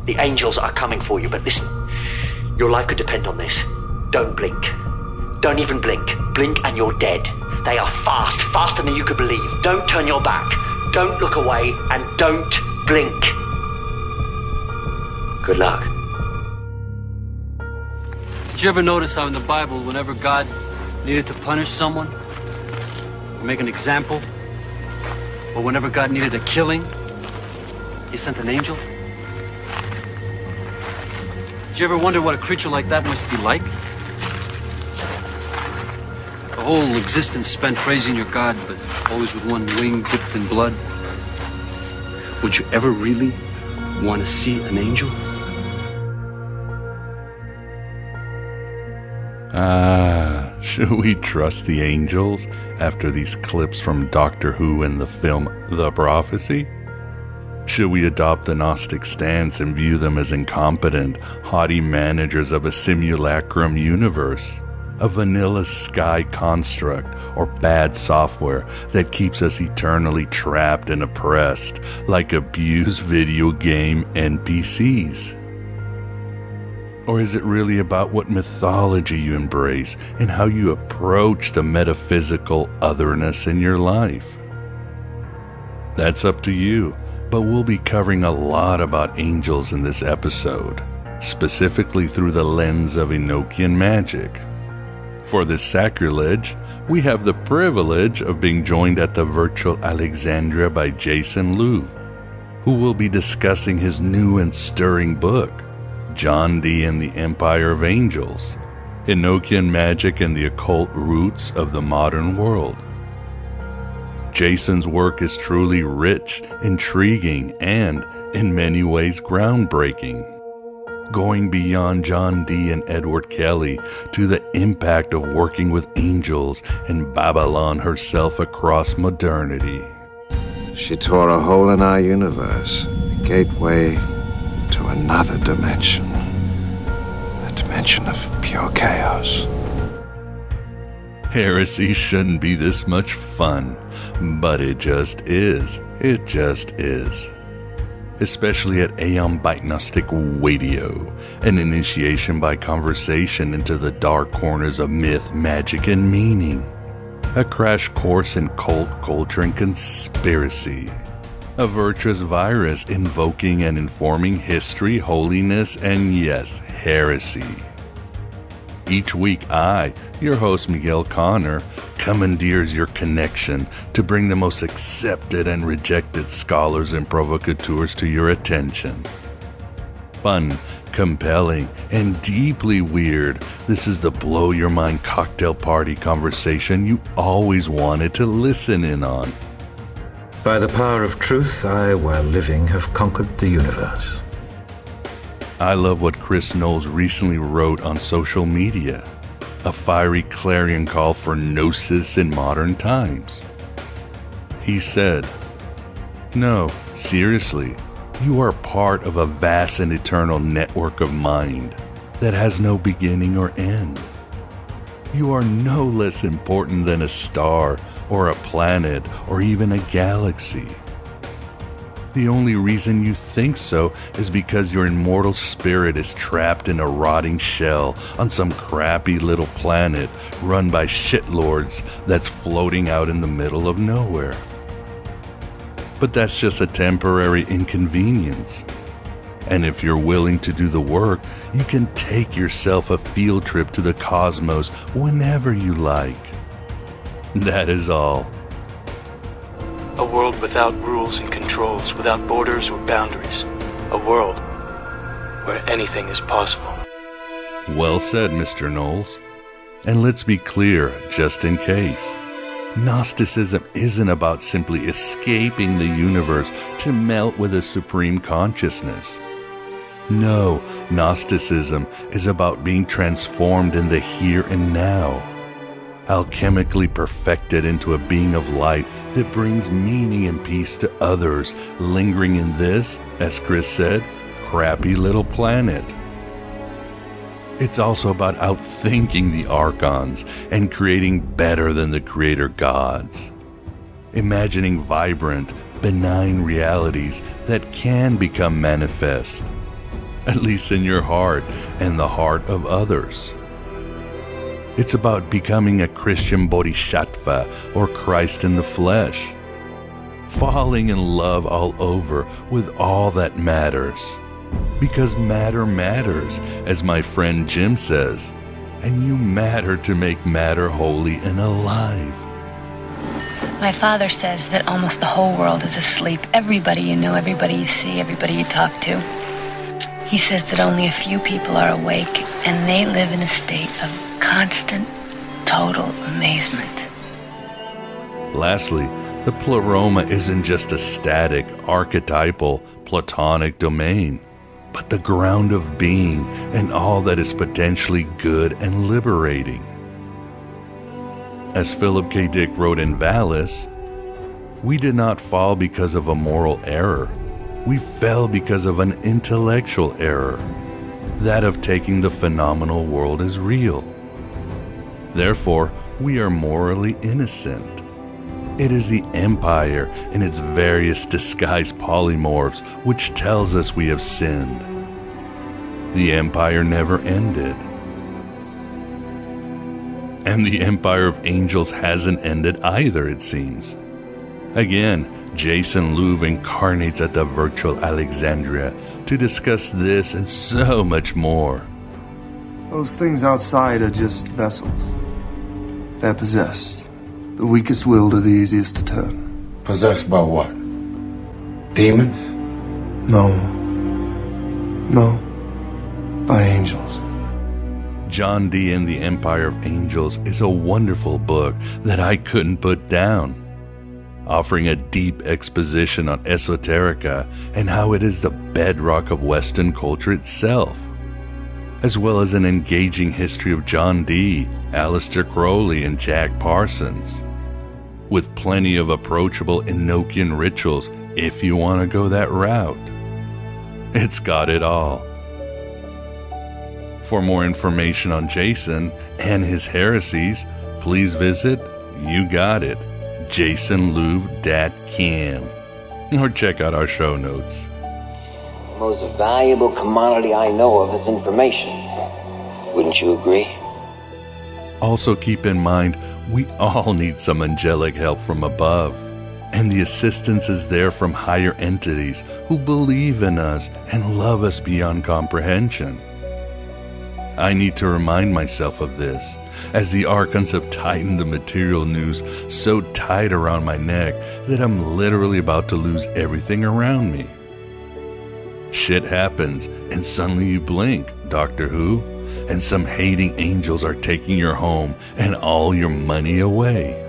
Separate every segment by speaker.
Speaker 1: The angels are coming for you, but listen, your life could depend on this. Don't blink. Don't even blink. Blink and you're dead. They are fast, faster than you could believe. Don't turn your back. Don't look away, and don't blink. Good luck.
Speaker 2: Did you ever notice how in the Bible, whenever God needed to punish someone, or make an example, or whenever God needed a killing, he sent an angel? Did you ever wonder what a creature like that must be like? The whole existence spent praising your God, but always with one wing dipped in blood. Would you ever really want to see an angel?
Speaker 3: Should we trust the angels after these clips from Doctor Who and the film The Prophecy? Should we adopt the Gnostic stance and view them as incompetent, haughty managers of a simulacrum universe, a vanilla sky construct, or bad software that keeps us eternally trapped and oppressed like abused video game NPCs? Or is it really about what mythology you embrace and how you approach the metaphysical otherness in your life? That's up to you, but we'll be covering a lot about angels in this episode, specifically through the lens of Enochian Magick. For this sacrilege, we have the privilege of being joined at the virtual Alexandria by Jason Louv, who will be discussing his new and stirring book, John Dee and the Empire of Angels, Enochian Magick and the Occult Roots of the Modern World. Jason's work is truly rich, intriguing, and, in many ways, groundbreaking, going beyond John Dee and Edward Kelly to the impact of working with angels and Babalon herself across modernity.
Speaker 4: She tore a hole in our universe, a gateway to another dimension, a dimension of pure chaos.
Speaker 3: Heresy shouldn't be this much fun, but it just is. It just is. Especially at Aeon by Gnostic Radio, an initiation by conversation into the dark corners of myth, magic, and meaning. A crash course in cult culture and conspiracy. A virtuous virus invoking and informing history, holiness, and yes, heresy. Each week I, your host Miguel Connor, commandeers your connection to bring the most accepted and rejected scholars and provocateurs to your attention. Fun, compelling, and deeply weird, this is the blow-your-mind cocktail party conversation you always wanted to listen in on.
Speaker 5: By the power of truth, I, while living, have conquered the universe.
Speaker 3: I love what Chris Knowles recently wrote on social media, a fiery clarion call for gnosis in modern times. He said, "No, seriously, you are part of a vast and eternal network of mind that has no beginning or end. You are no less important than a star or a planet or even a galaxy. The only reason you think so is because your immortal spirit is trapped in a rotting shell on some crappy little planet run by shitlords that's floating out in the middle of nowhere. But that's just a temporary inconvenience. And if you're willing to do the work, you can take yourself a field trip to the cosmos whenever you like. That is all."
Speaker 6: A world without rules and controls, without borders or boundaries. A world where anything is possible.
Speaker 3: Well said, Mr. Knowles. And let's be clear, just in case. Gnosticism isn't about simply escaping the universe to melt with a supreme consciousness. No, Gnosticism is about being transformed in the here and now, alchemically perfected into a being of light that brings meaning and peace to others, lingering in this, as Chris said, crappy little planet. It's also about outthinking the archons and creating better than the creator gods. Imagining vibrant, benign realities that can become manifest. at least in your heart and the heart of others. It's about becoming a Christian bodhisattva or Christ in the flesh, falling in love all over with all that matters. Because matter matters, as my friend Jim says, and you matter to make matter holy and alive.
Speaker 7: My father says that almost the whole world is asleep. Everybody you know, everybody you see, everybody you talk to. He says that only a few people are awake, and they live in a state of constant, total amazement.
Speaker 3: Lastly, the pleroma isn't just a static, archetypal, platonic domain, but the ground of being and all that is potentially good and liberating. As Philip K. Dick wrote in Valis, we did not fall because of a moral error. We fell because of an intellectual error, that of taking the phenomenal world as real. Therefore, we are morally innocent. It is the Empire in its various disguised polymorphs which tells us we have sinned. The Empire never ended. And the Empire of Angels hasn't ended either, it seems. Again, Jason Louv incarnates at the virtual Alexandria to discuss this and so much more.
Speaker 8: Those things outside are just vessels. They're possessed. The weakest willed are the easiest to turn.
Speaker 9: Possessed by what? Demons?
Speaker 8: No. By angels.
Speaker 3: John Dee and the Empire of Angels is a wonderful book that I couldn't put down, offering a deep exposition on esoterica and how it is the bedrock of Western culture itself, as well as an engaging history of John Dee, Aleister Crowley, and Jack Parsons, with plenty of approachable Enochian rituals if you want to go that route. It's got it all. For more information on Jason and his heresies, please visit, you got it, jasonlouv.com, or check out our show notes.
Speaker 10: The most valuable commodity I know of is information. Wouldn't you agree?
Speaker 3: Also keep in mind, we all need some angelic help from above, and the assistance is there from higher entities who believe in us and love us beyond comprehension. I need to remind myself of this, as the archons have tightened the material noose so tight around my neck that I'm literally about to lose everything around me. Shit happens, and suddenly you blink, Doctor Who, and some hating angels are taking your home and all your money away.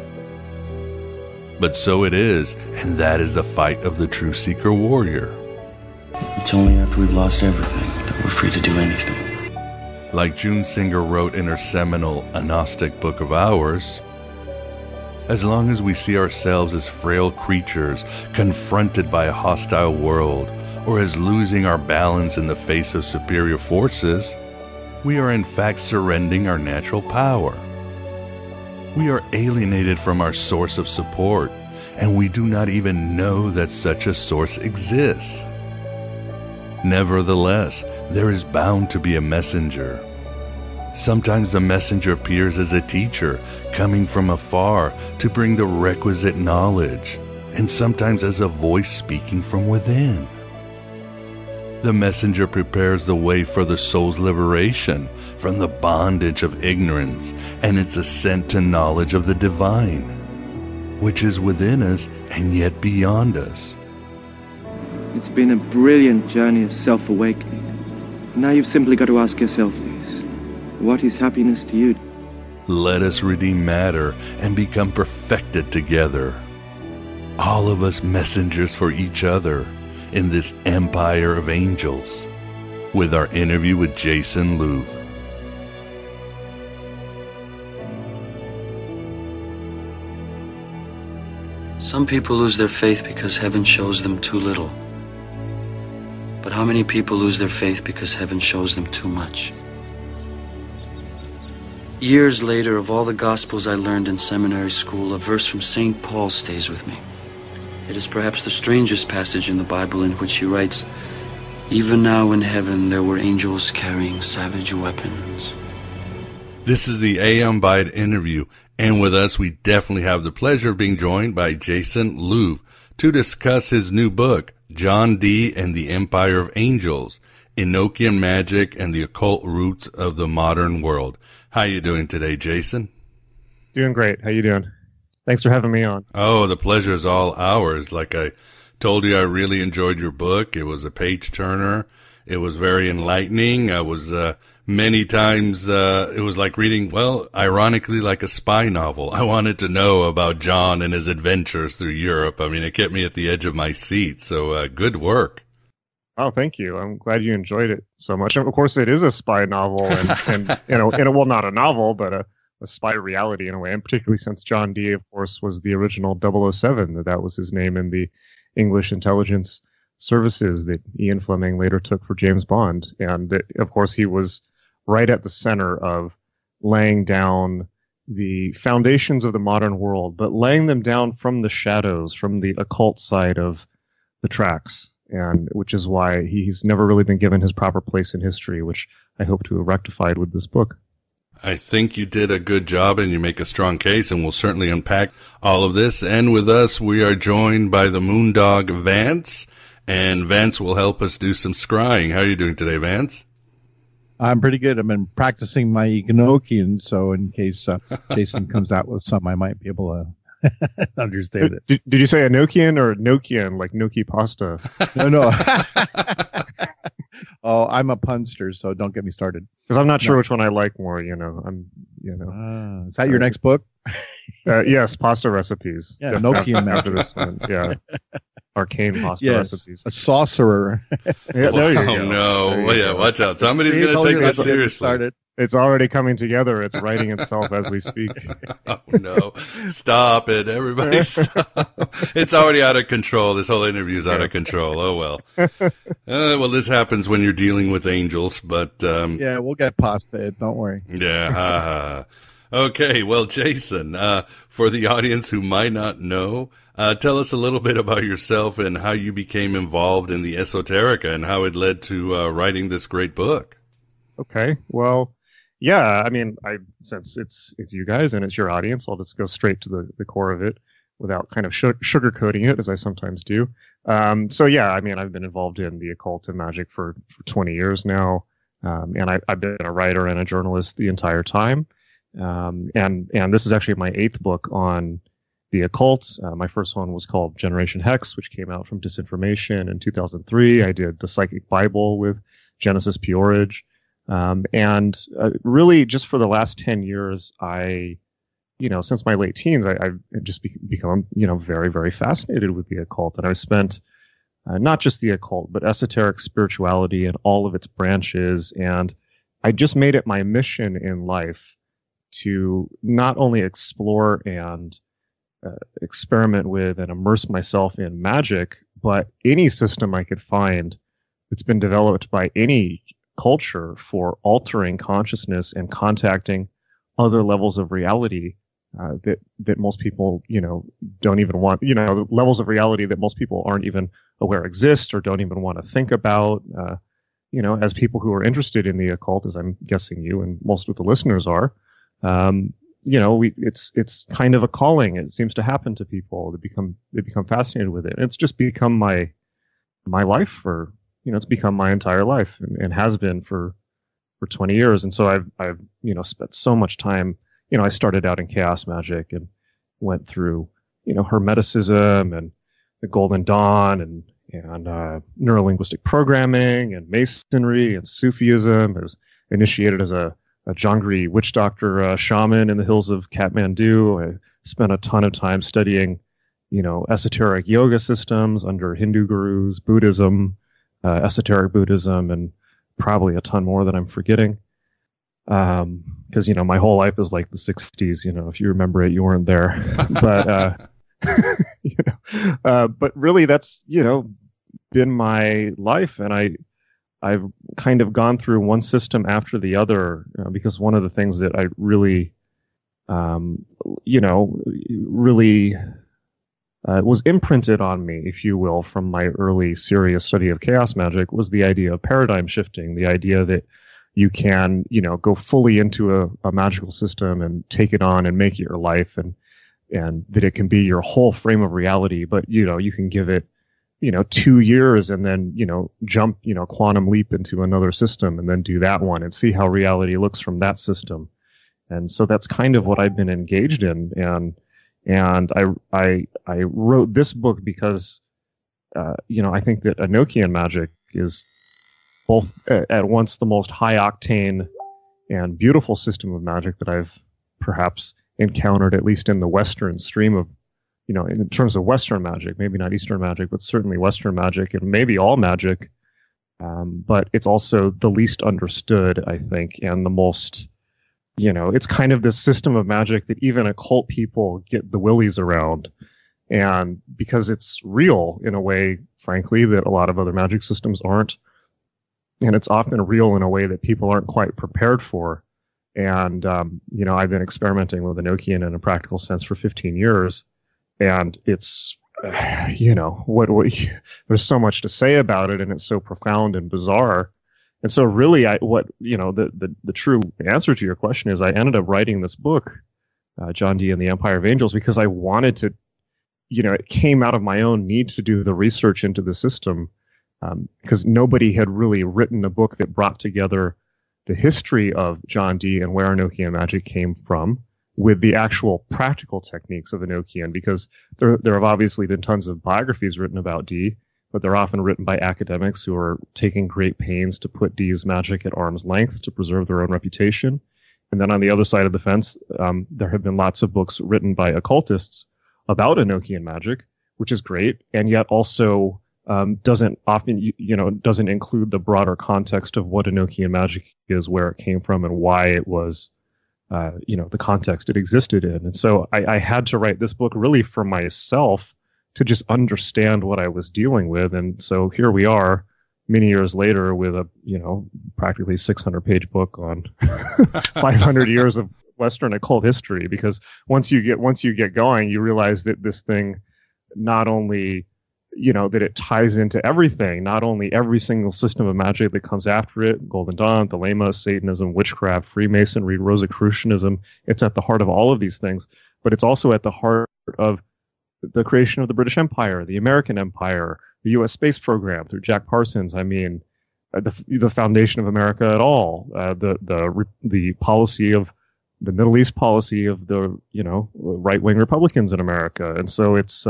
Speaker 3: But so it is, and that is the fight of the true seeker warrior.
Speaker 11: It's only after we've lost everything that we're free to do anything.
Speaker 3: Like June Singer wrote in her seminal A Gnostic Book of Hours, as long as we see ourselves as frail creatures confronted by a hostile world, or as losing our balance in the face of superior forces, we are in fact surrendering our natural power. We are alienated from our source of support, and we do not even know that such a source exists. Nevertheless, there is bound to be a messenger. Sometimes the messenger appears as a teacher, coming from afar to bring the requisite knowledge, and sometimes as a voice speaking from within. The messenger prepares the way for the soul's liberation from the bondage of ignorance and its ascent to knowledge of the divine, which is within us and yet beyond us.
Speaker 12: It's been a brilliant journey of self-awakening. Now you've simply got to ask yourself this: what is happiness to you?
Speaker 3: Let us redeem matter and become perfected together. All of us messengers for each other in this empire of angels, with our interview with Jason Louv.
Speaker 2: Some people lose their faith because heaven shows them too little. But how many people lose their faith because heaven shows them too much? Years later, of all the Gospels I learned in seminary school, a verse from St. Paul stays with me. It is perhaps the strangest passage in the Bible, in which he writes,
Speaker 11: Even now in heaven there were angels carrying savage weapons.
Speaker 3: This is the AM Bite interview, and with us we definitely have the pleasure of being joined by Jason Louv to discuss his new book, John Dee and the Empire of Angels, Enochian Magick and the Occult Roots of the Modern World. How you doing today, Jason?
Speaker 13: Doing great. How you doing? Thanks for having me on.
Speaker 3: Oh, the pleasure is all ours. Like I told you, I really enjoyed your book. It was a page-turner. It was very enlightening. I was many times, it was like reading, well, ironically, like a spy novel. I wanted to know about John and his adventures through Europe. I mean, it kept me at the edge of my seat. So good work.
Speaker 13: Oh, thank you. I'm glad you enjoyed it so much. And of course, it is a spy novel, and you know, well, not a novel, but a spy reality in a way, and particularly since John Dee, of course, was the original 007, that was his name in the English intelligence services that Ian Fleming later took for James Bond. And that, of course, he was right at the center of laying down the foundations of the modern world, but laying them down from the shadows, from the occult side of the tracks, and which is why he's never really been given his proper place in history, which I hope to have rectified with this book.
Speaker 3: I think you did a good job, and you make a strong case, and we'll certainly unpack all of this. And with us, we are joined by the Moondog Vance, and Vance will help us do some scrying. How are you doing today, Vance?
Speaker 14: I'm pretty good. I've been practicing my Enochian, so in case Jason comes out with some, I might be able to understand it.
Speaker 13: Did you say Enochian or Nokian, like Gnocchi pasta?
Speaker 14: No. Oh, I'm a punster, so don't get me started.
Speaker 13: Because I'm not sure which one I like more. Is
Speaker 14: that your next book?
Speaker 13: Yes, pasta recipes.
Speaker 14: Yeah, Enochian
Speaker 13: after this one. Yeah, arcane pasta recipes.
Speaker 14: A sorcerer.
Speaker 13: Yeah, there you go.
Speaker 3: Oh no! Well, yeah, watch out. Somebody's going to take this seriously.
Speaker 13: It's already coming together. It's writing itself as we speak.
Speaker 3: Oh, no. Stop it. Everybody stop. It's already out of control. This whole interview is out of control. Oh, well. Well, this happens when you're dealing with angels, but...
Speaker 14: yeah, we'll get past it. Don't worry.
Speaker 3: Yeah. Okay. Well, Jason, for the audience who might not know, tell us a little bit about yourself and how you became involved in the esoterica and how it led to writing this great book.
Speaker 13: Okay. Well... yeah, I mean, since it's you guys and it's your audience, I'll just go straight to the core of it without kind of sugarcoating it, as I sometimes do. So yeah, I mean, I've been involved in the occult and magic for 20 years now, and I've been a writer and a journalist the entire time. And this is actually my 8th book on the occult. My first one was called Generation Hex, which came out from Disinformation in 2003. I did the Psychic Bible with Genesis Peorage. And really just for the last 10 years, since my late teens, I've just become, very, very fascinated with the occult. And I've spent not just the occult, but esoteric spirituality and all of its branches. And I just made it my mission in life to not only explore and experiment with and immerse myself in magic, but any system I could find that's been developed by any culture for altering consciousness and contacting other levels of reality that most people, don't even want, levels of reality that most people aren't even aware exist or don't even want to think about, as people who are interested in the occult, as I'm guessing you and most of the listeners are, it's kind of a calling. It seems to happen to people. They become fascinated with it. And it's just become my life for, it's become my entire life and has been for 20 years. And so I've spent so much time, I started out in chaos magic and went through, Hermeticism and the Golden Dawn and neurolinguistic programming and Masonry and Sufism. I was initiated as a Jangri witch doctor shaman in the hills of Kathmandu. I spent a ton of time studying, esoteric yoga systems under Hindu gurus, Buddhism, esoteric Buddhism, and probably a ton more that I'm forgetting. Because, my whole life is like the 60s, if you remember it, you weren't there. But, but really that's, been my life. And I've kind of gone through one system after the other, because one of the things that I really, really was imprinted on me, if you will, from my early serious study of chaos magic was the idea of paradigm shifting, the idea that you can, go fully into a magical system and take it on and make it your life, and that it can be your whole frame of reality, but, you can give it, 2 years and then, jump, quantum leap into another system and then do that one and see how reality looks from that system. And so that's kind of what I've been engaged in. And I wrote this book because, I think that Enochian Magick is both at once the most high octane and beautiful system of magic that I've perhaps encountered, at least in the Western stream of, in terms of Western magic, maybe not Eastern magic, but certainly Western magic and maybe all magic. But it's also the least understood, I think, and the most, it's kind of this system of magic that even occult people get the willies around. And because it's real in a way, frankly, that a lot of other magic systems aren't. And it's often real in a way that people aren't quite prepared for. And, I've been experimenting with Enochian in a practical sense for 15 years. And it's, there's so much to say about it, and it's so profound and bizarre. And so really, the true answer to your question is I ended up writing this book, John Dee and the Empire of Angels, because I wanted to, it came out of my own need to do the research into the system, because nobody had really written a book that brought together the history of John Dee and where Enochian Magick came from with the actual practical techniques of Enochian, because there have obviously been tons of biographies written about Dee, but they're often written by academics who are taking great pains to put Dee's magic at arm's length to preserve their own reputation. And then on the other side of the fence, there have been lots of books written by occultists about Enochian magic, which is great, and yet also doesn't include the broader context of what Enochian magic is, where it came from, and why it was, the context it existed in. And so I had to write this book really for myself to just understand what I was dealing with. And so here we are many years later with a, practically 600-page book on 500 years of Western occult history, because once you get going, you realize that this thing not only, that it ties into everything, not only every single system of magic that comes after it, Golden Dawn, Thelema, Satanism, witchcraft, Freemasonry, Rosicrucianism, it's at the heart of all of these things, but it's also at the heart of the creation of the British Empire, the American Empire, the U.S. space program through Jack Parsons. I mean, the foundation of America at all, the policy of the Middle East policy of the, right-wing Republicans in America. And so it's,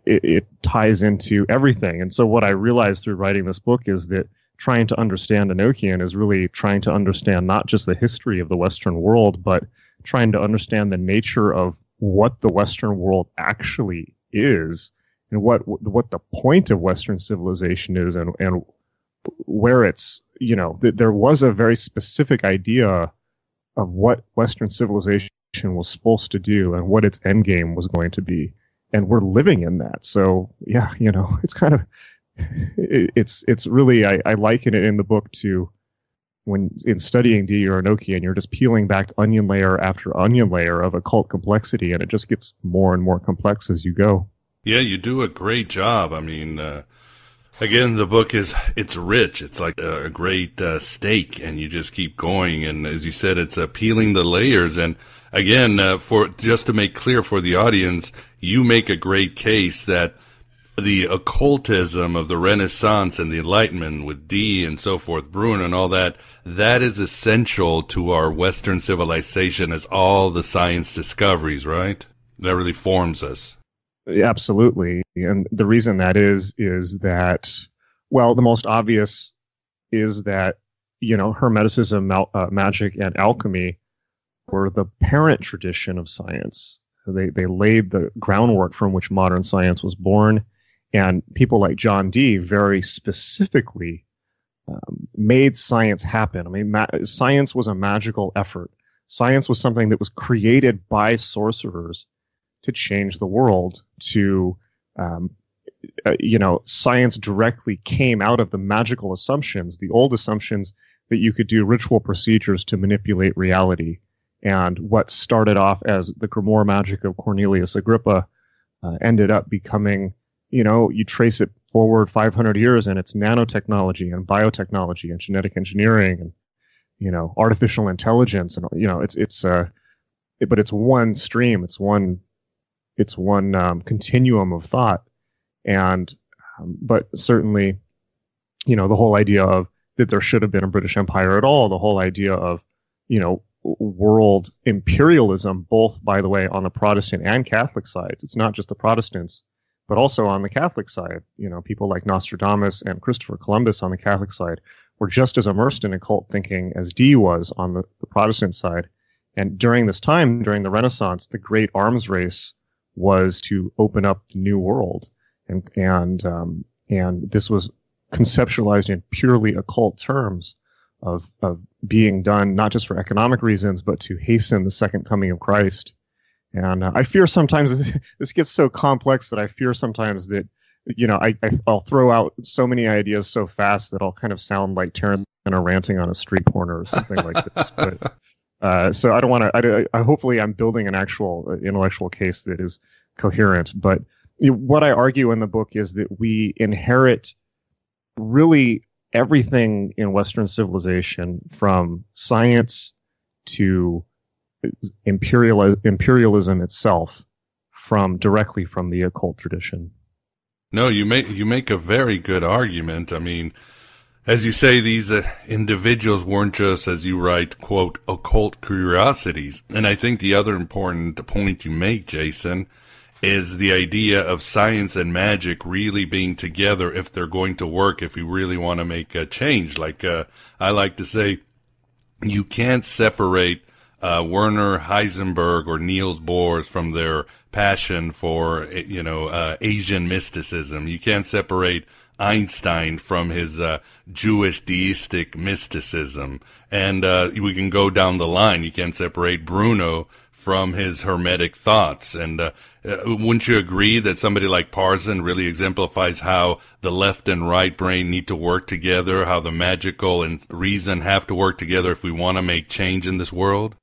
Speaker 13: it ties into everything. And so what I realized through writing this book is that trying to understand Enochian is really trying to understand not just the history of the Western world, but trying to understand the nature of what the Western world actually is, and what the point of Western civilization is, and where it's, there was a very specific idea of what Western civilization was supposed to do and what its end game was going to be. And we're living in that. So yeah, it's kind of, it's really, I liken it in the book to when in studying Dee or Enochian, you're just peeling back onion layer after onion layer of occult complexity, and it just gets more and more complex as you go.
Speaker 3: Yeah, you do a great job. I mean, again, the book it's rich. It's like a great steak, and you just keep going. And as you said, it's peeling the layers. And again, for just to make clear for the audience, you make a great case that the occultism of the Renaissance and the Enlightenment with Dee and so forth, Bruin and all that, that is essential to our Western civilization as all the science discoveries, right? That really forms us.
Speaker 13: Absolutely. And the reason that is that, well, the most obvious is that, Hermeticism, magic, and alchemy were the parent tradition of science. They laid the groundwork from which modern science was born. And people like John Dee very specifically made science happen. I mean, science was a magical effort. Science was something that was created by sorcerers to change the world. Science directly came out of the magical assumptions, the old assumptions that you could do ritual procedures to manipulate reality. And what started off as the Grimoire magic of Cornelius Agrippa ended up becoming, you trace it forward 500 years and it's nanotechnology and biotechnology and genetic engineering and, artificial intelligence. And, but it's one stream. It's one continuum of thought. And, but certainly, the whole idea of that there should have been a British Empire at all, the whole idea of, world imperialism, both, by the way, on the Protestant and Catholic sides. It's not just the Protestants, but also on the Catholic side. People like Nostradamus and Christopher Columbus on the Catholic side were just as immersed in occult thinking as Dee was on the Protestant side. And during this time, during the Renaissance, the great arms race was to open up the new world. And this was conceptualized in purely occult terms of being done not just for economic reasons, but to hasten the second coming of Christ. And I fear sometimes this gets so complex that I fear sometimes that, I'll throw out so many ideas so fast that I'll kind of sound like Tarantino ranting on a street corner or something like this. But so I don't want to. Hopefully, I'm building an actual intellectual case that is coherent. But what I argue in the book is that we inherit really everything in Western civilization, from science to imperialism itself, directly from the occult tradition.
Speaker 3: No, you make a very good argument. I mean, as you say, these individuals weren't just, as you write, quote, occult curiosities. And I think the other important point you make, Jason, is the idea of science and magic really being together if they're going to work, if we really want to make a change. Like I like to say, you can't separate Werner Heisenberg or Niels Bohr from their passion for, Asian mysticism. You can't separate Einstein from his Jewish deistic mysticism. And we can go down the line. You can't separate Bruno from his hermetic thoughts. And wouldn't you agree that somebody like Parsons really exemplifies how the left and right brain need to work together, how the magical and reason have to work together if we want to make change in this world?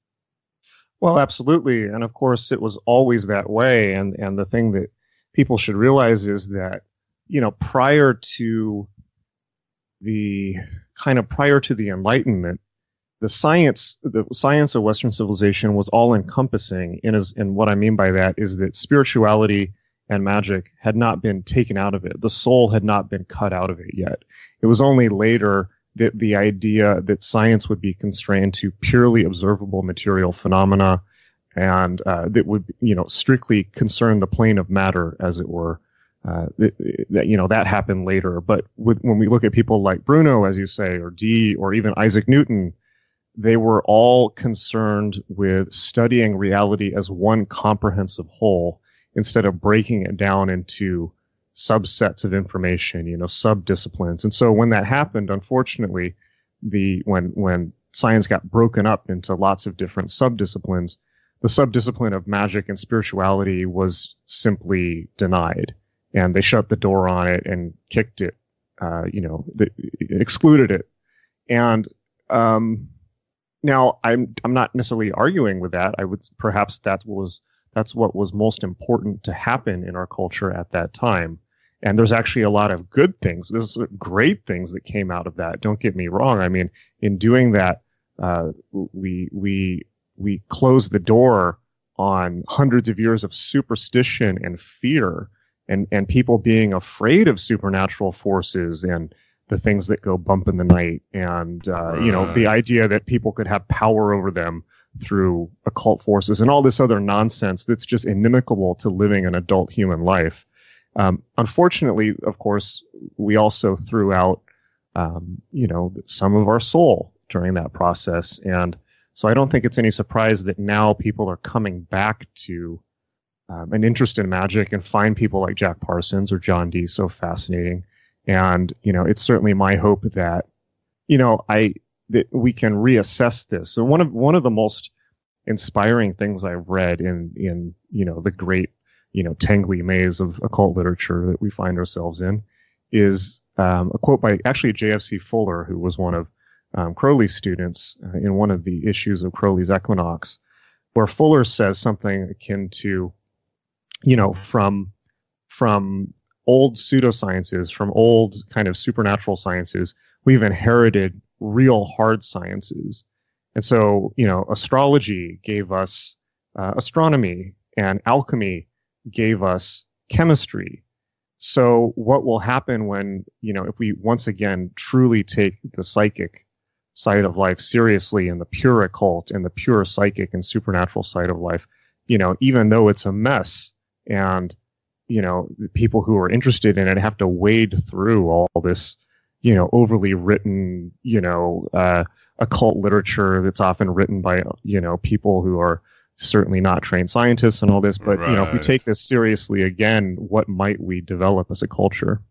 Speaker 13: Well, absolutely. And of course, it was always that way. And the thing that people should realize is that, prior to the Enlightenment, the science of Western civilization was all encompassing. And what I mean by that is that spirituality and magic had not been taken out of it. The soul had not been cut out of it yet. It was only later that the idea that science would be constrained to purely observable material phenomena, and that would, strictly concern the plane of matter, as it were. That happened later. But when we look at people like Bruno, as you say, or Dee, or even Isaac Newton, they were all concerned with studying reality as one comprehensive whole, instead of breaking it down into subsets of information, sub-disciplines. And so when that happened, unfortunately, when science got broken up into lots of different sub-disciplines, the sub-discipline of magic and spirituality was simply denied. And they shut the door on it and kicked it, excluded it. And now I'm not necessarily arguing with that. I would perhaps that's what was most important to happen in our culture at that time. And there's actually a lot of good things. There's great things that came out of that. Don't get me wrong. I mean, in doing that, we closed the door on hundreds of years of superstition and fear, and people being afraid of supernatural forces and the things that go bump in the night, and the idea that people could have power over them through occult forces and all this other nonsense that's just inimical to living an adult human life. Unfortunately, of course, we also threw out, some of our soul during that process. And so I don't think it's any surprise that now people are coming back to an interest in magic and find people like Jack Parsons or John Dee so fascinating. And, it's certainly my hope that, that we can reassess this. So one of the most inspiring things I've read in the great, tangly maze of occult literature that we find ourselves in is a quote by actually J.F.C. Fuller, who was one of Crowley's students in one of the issues of Crowley's Equinox, where Fuller says something akin to, from from old pseudosciences, from old kind of supernatural sciences, we've inherited real hard sciences. And so, astrology gave us astronomy, and alchemy gave us chemistry. So what will happen when, if we once again truly take the psychic side of life seriously, and the pure occult and the pure psychic and supernatural side of life, even though it's a mess, and, the people who are interested in it have to wade through all this, overly written, occult literature that's often written by, people who are certainly not trained scientists and all this. But, if we take this seriously again, what might we develop as a culture?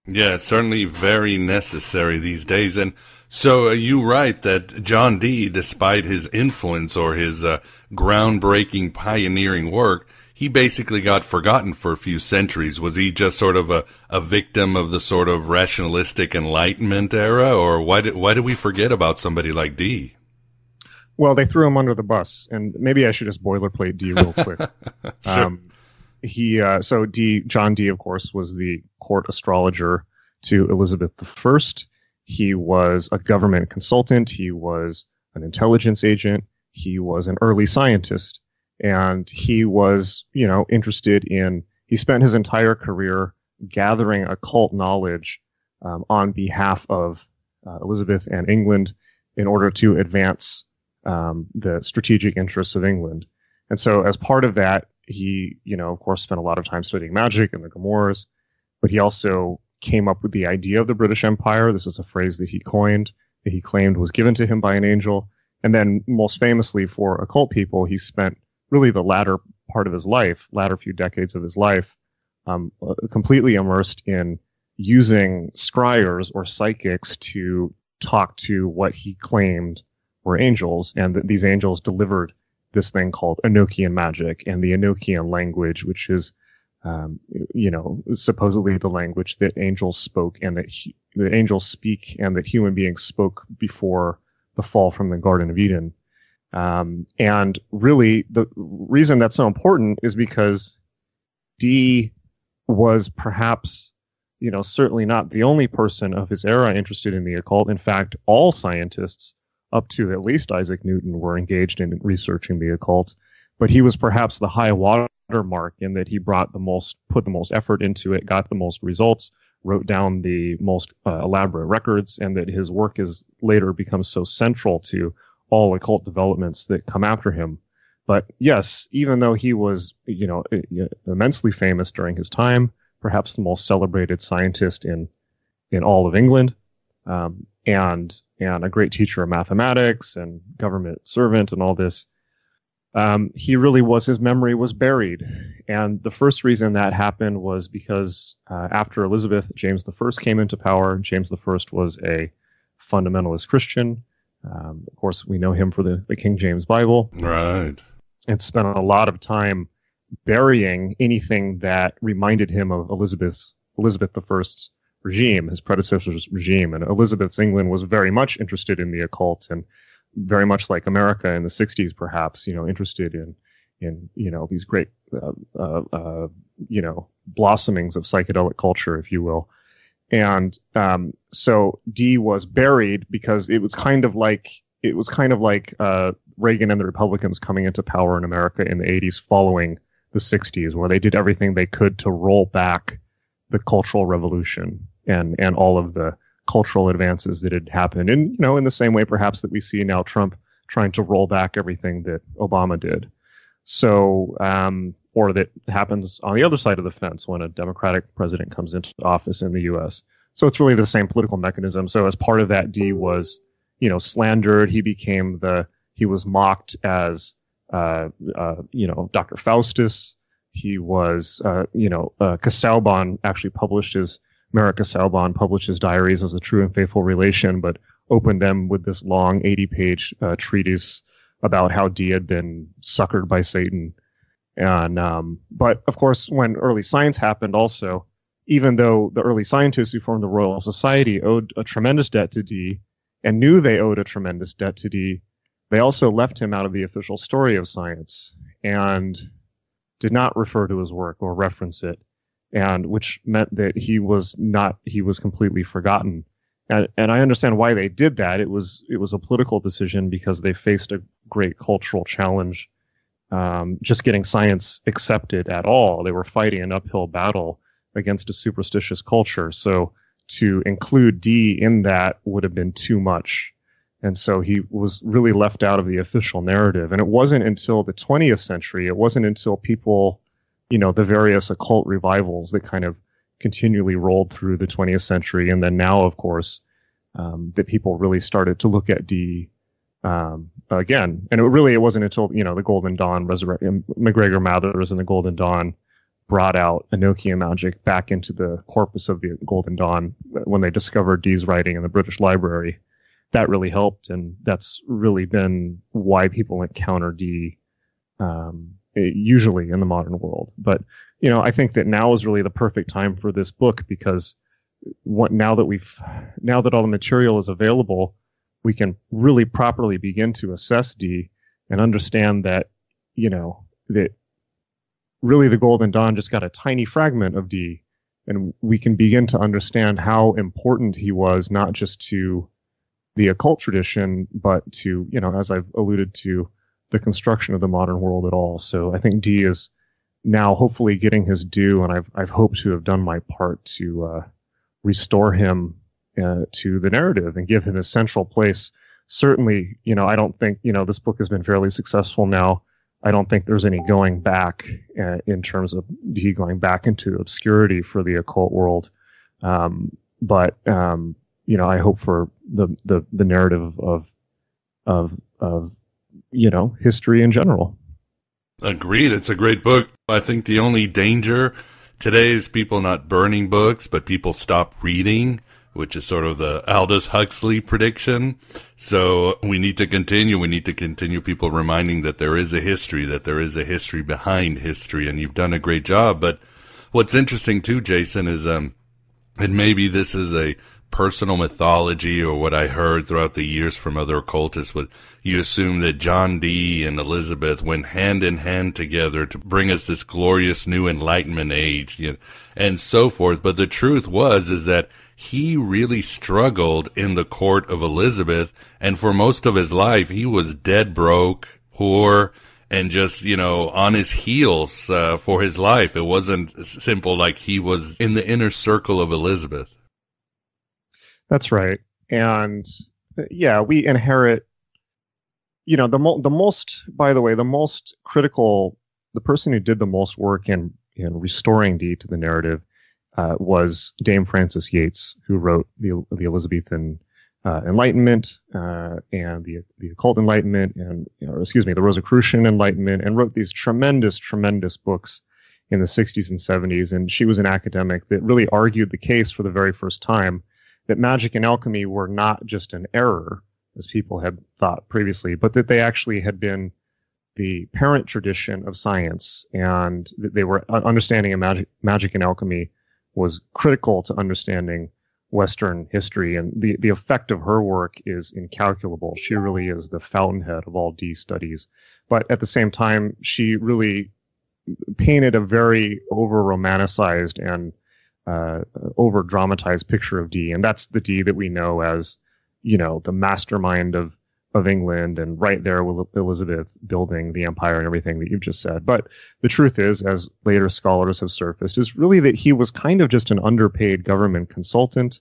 Speaker 3: Yeah, it's certainly very necessary these days. And so you write that John Dee, despite his influence or his groundbreaking pioneering work, he basically got forgotten for a few centuries. Was he just sort of a victim of the sort of rationalistic Enlightenment era, or why did we forget about somebody like Dee?
Speaker 13: Well, they threw him under the bus, and maybe I should just boilerplate Dee real quick.
Speaker 3: Sure.
Speaker 13: John Dee, of course, was the court astrologer to Elizabeth I. He was a government consultant. He was an intelligence agent. He was an early scientist. And he was, interested in, he spent his entire career gathering occult knowledge on behalf of Elizabeth and England in order to advance the strategic interests of England. And so as part of that, he, of course, spent a lot of time studying magic and the Grimoires, but he also came up with the idea of the British Empire. This is a phrase that he coined, that he claimed was given to him by an angel. And then most famously for occult people, he spent really the latter part of his life, latter few decades of his life, completely immersed in using scryers or psychics to talk to what he claimed were angels, and that these angels delivered this thing called Enochian Magick and the Enochian language, which is, supposedly the language that angels spoke and that angels speak and that human beings spoke before the fall from the Garden of Eden. And really, the reason that's so important is because Dee was perhaps, certainly not the only person of his era interested in the occult. In fact, all scientists up to at least Isaac Newton were engaged in researching the occult. But he was perhaps the high water mark in that he put the most effort into it, got the most results, wrote down the most elaborate records, and that his work has later become so central to all occult developments that come after him. But yes, even though he was, immensely famous during his time, perhaps the most celebrated scientist in all of England, and a great teacher of mathematics and government servant and all this, his memory was buried. And the first reason that happened was because after Elizabeth, James I came into power. James I was a fundamentalist Christian. Of course, we know him for the King James Bible.
Speaker 3: Right.
Speaker 13: And spent a lot of time burying anything that reminded him of Elizabeth I's regime, his predecessor's regime. And Elizabeth's England was very much interested in the occult, and very much like America in the 60s, perhaps, interested in these great, blossomings of psychedelic culture, if you will. And so Dee was buried because it was kind of like Reagan and the Republicans coming into power in America in the 80s following the 60s, where they did everything they could to roll back the cultural revolution and all of the cultural advances that had happened. And, in the same way perhaps that we see now Trump trying to roll back everything that Obama did. So, or that happens on the other side of the fence when a Democratic president comes into office in the U.S. So it's really the same political mechanism. So as part of that, Dee was, slandered. He was mocked as, Dr. Faustus. He was, Casaubon actually Merrick Casaubon published his diaries as a true and faithful relation, but opened them with this long 80-page treatise about how Dee had been suckered by Satan. And, but of course, when early science happened also, even though the early scientists who formed the Royal Society owed a tremendous debt to Dee and knew they owed a tremendous debt to Dee, they also left him out of the official story of science. And did not refer to his work or reference it, and which meant that he was completely forgotten. And I understand why they did that. It was a political decision because they faced a great cultural challenge, just getting science accepted at all. They were fighting an uphill battle against a superstitious culture. So to include Dee in that would have been too much. And so he was really left out of the official narrative. And it wasn't until the 20th century, it wasn't until people, the various occult revivals that kind of continually rolled through the 20th century. And then now, of course, that people really started to look at Dee again. And it wasn't until, the Golden Dawn, MacGregor Mathers and the Golden Dawn brought out Enochian Magick back into the corpus of the Golden Dawn when they discovered Dee's writing in the British Library. That really helped, and that's really been why people encounter Dee usually in the modern world. But I think that now is really the perfect time for this book, because now that all the material is available, we can really properly begin to assess Dee and understand that that really the Golden Dawn just got a tiny fragment of Dee, and we can begin to understand how important he was, not just to the occult tradition, but to, as I've alluded to, the construction of the modern world at all. So I think Dee is now hopefully getting his due, and I've hoped to have done my part to restore him to the narrative and give him a central place. Certainly, I don't think, this book has been fairly successful now. I don't think there's any going back in terms of Dee going back into obscurity for the occult world. But I hope for the narrative of history in general.
Speaker 3: Agreed. It's a great book. I think the only danger today is people not burning books, but people stop reading, which is sort of the Aldous Huxley prediction. So we need to continue. We need to continue people reminding that there is a history, that there is a history behind history, and you've done a great job. But what's interesting too, Jason, is and maybe this is a personal mythology or what I heard throughout the years from other occultists, but you assume that John Dee and Elizabeth went hand in hand together to bring us this glorious new enlightenment age, and so forth. But the truth is that he really struggled in the court of Elizabeth, and for most of his life, he was dead broke, poor, and just, on his heels for his life. It wasn't simple like he was in the inner circle of Elizabeth.
Speaker 13: That's right. And we inherit, the most critical, the person who did the most work in restoring Dee to the narrative was Dame Frances Yates, who wrote the Elizabethan Enlightenment and the Occult Enlightenment, and the Rosicrucian Enlightenment, and wrote these tremendous books in the 60s and 70s. And she was an academic that really argued the case for the very first time that magic and alchemy were not just an error, as people had thought previously, but that they actually had been the parent tradition of science, and that they were understanding of magic and alchemy was critical to understanding Western history. And the effect of her work is incalculable. She really is the fountainhead of all Dee studies. But at the same time, she really painted a very over-romanticized and over-dramatized picture of Dee. And that's the Dee that we know as, the mastermind of England, and right there with Elizabeth building the empire and everything that you've just said. But the truth is, as later scholars have surfaced, is really that he was kind of just an underpaid government consultant.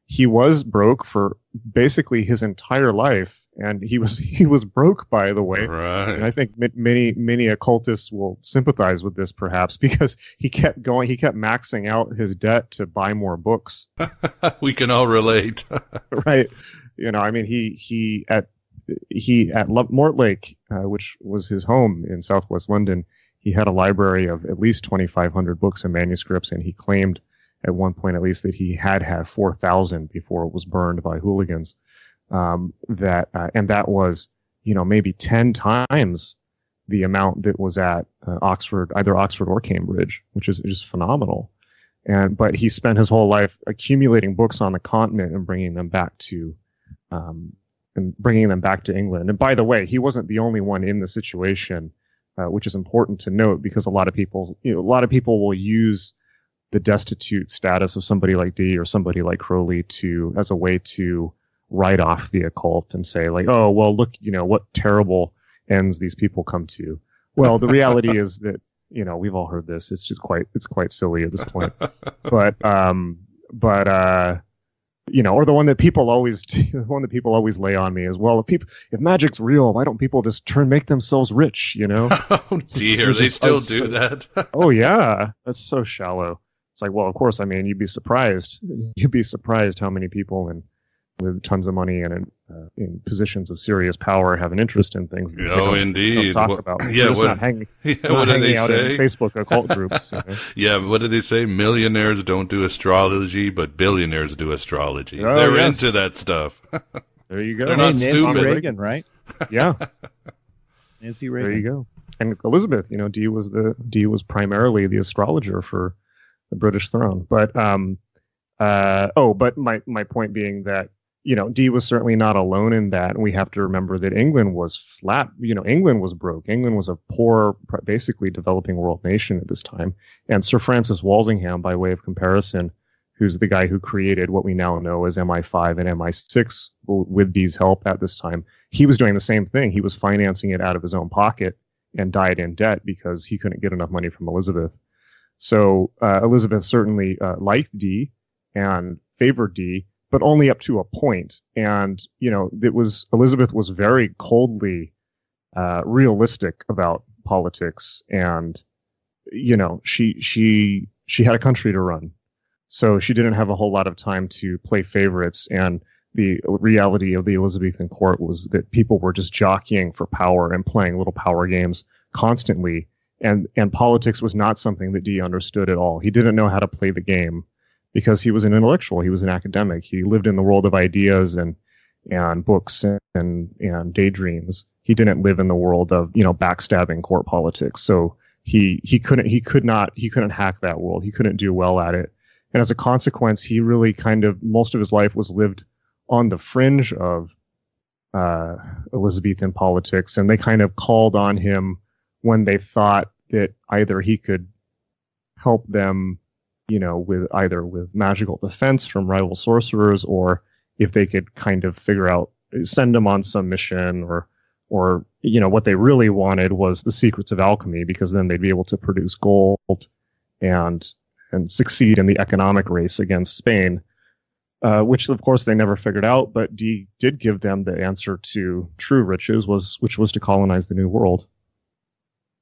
Speaker 13: He was broke for basically his entire life, and he was broke, by the way.
Speaker 3: Right.
Speaker 13: And I think many occultists will sympathize with this, perhaps, because he kept maxing out his debt to buy more books.
Speaker 3: We can all relate.
Speaker 13: Right. He at Mortlake, which was his home in southwest London, he had a library of at least 2,500 books and manuscripts, and he claimed at one point at least that he had 4,000 before it was burned by hooligans. And that was, maybe 10 times the amount that was at Oxford, either Oxford or Cambridge, which is just phenomenal. But he spent his whole life accumulating books on the continent and bringing them back to England. And by the way, he wasn't the only one in the situation. which is important to note because a lot of people will use the destitute status of somebody like Dee or somebody like Crowley as a way to write off the occult and say like, oh, well, look, what terrible ends these people come to. Well, the reality is that, we've all heard this. It's quite silly at this point. But or the one that people always lay on me is, well, if magic's real, why don't people just make themselves rich,
Speaker 3: Oh dear, they still do that.
Speaker 13: Oh yeah, that's so shallow. It's like, well, of course, I mean, you'd be surprised how many people with tons of money and in positions of serious power have an interest in things that
Speaker 3: indeed.
Speaker 13: Don't talk about.
Speaker 3: Yeah,
Speaker 13: not hanging out in Facebook occult groups.
Speaker 3: Yeah, what do they say? Millionaires don't do astrology, but billionaires do astrology.
Speaker 13: Oh,
Speaker 3: They're
Speaker 13: yes.
Speaker 3: into that stuff.
Speaker 13: There you go.
Speaker 3: They're not
Speaker 14: Nancy
Speaker 3: stupid.
Speaker 14: Reagan, right?
Speaker 13: Yeah.
Speaker 14: Nancy Reagan.
Speaker 13: There you go. And Elizabeth, Dee was primarily the astrologer for the British throne. But but my point being that Dee was certainly not alone in that, and we have to remember that England was flat. England was broke. England was a poor, basically developing world nation at this time. And Sir Francis Walsingham, by way of comparison, who's the guy who created what we now know as MI5 and MI6 with Dee's help at this time, he was doing the same thing. He was financing it out of his own pocket and died in debt because he couldn't get enough money from Elizabeth. So Elizabeth certainly liked Dee and favored Dee, but only up to a point. And Elizabeth was very coldly realistic about politics, and she had a country to run, so she didn't have a whole lot of time to play favorites. And the reality of the Elizabethan court was that people were just jockeying for power and playing little power games constantly. And politics was not something that Dee understood at all. He didn't know how to play the game because he was an intellectual. He was an academic. He lived in the world of ideas and books and daydreams. He didn't live in the world of, backstabbing court politics. So he couldn't hack that world. He couldn't do well at it. And as a consequence, he really most of his life was lived on the fringe of Elizabethan politics. And they kind of called on him when they thought that either he could help them, with magical defense from rival sorcerers, or if they could kind of send him on some mission, or what they really wanted was the secrets of alchemy, because then they'd be able to produce gold and succeed in the economic race against Spain, which of course they never figured out. But Dee did give them the answer to true riches, which was to colonize the New World.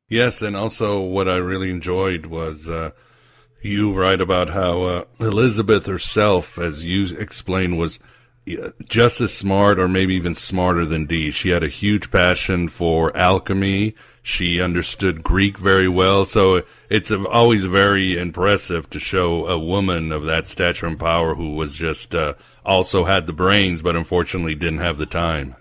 Speaker 3: Yes, and also what I really enjoyed was you write about how Elizabeth herself, as you explained, was just as smart or maybe even smarter than Dee. She had a huge passion for alchemy. She understood Greek very well. So it's always very impressive to show a woman of that stature and power who was just also had the brains, but unfortunately didn't have the time.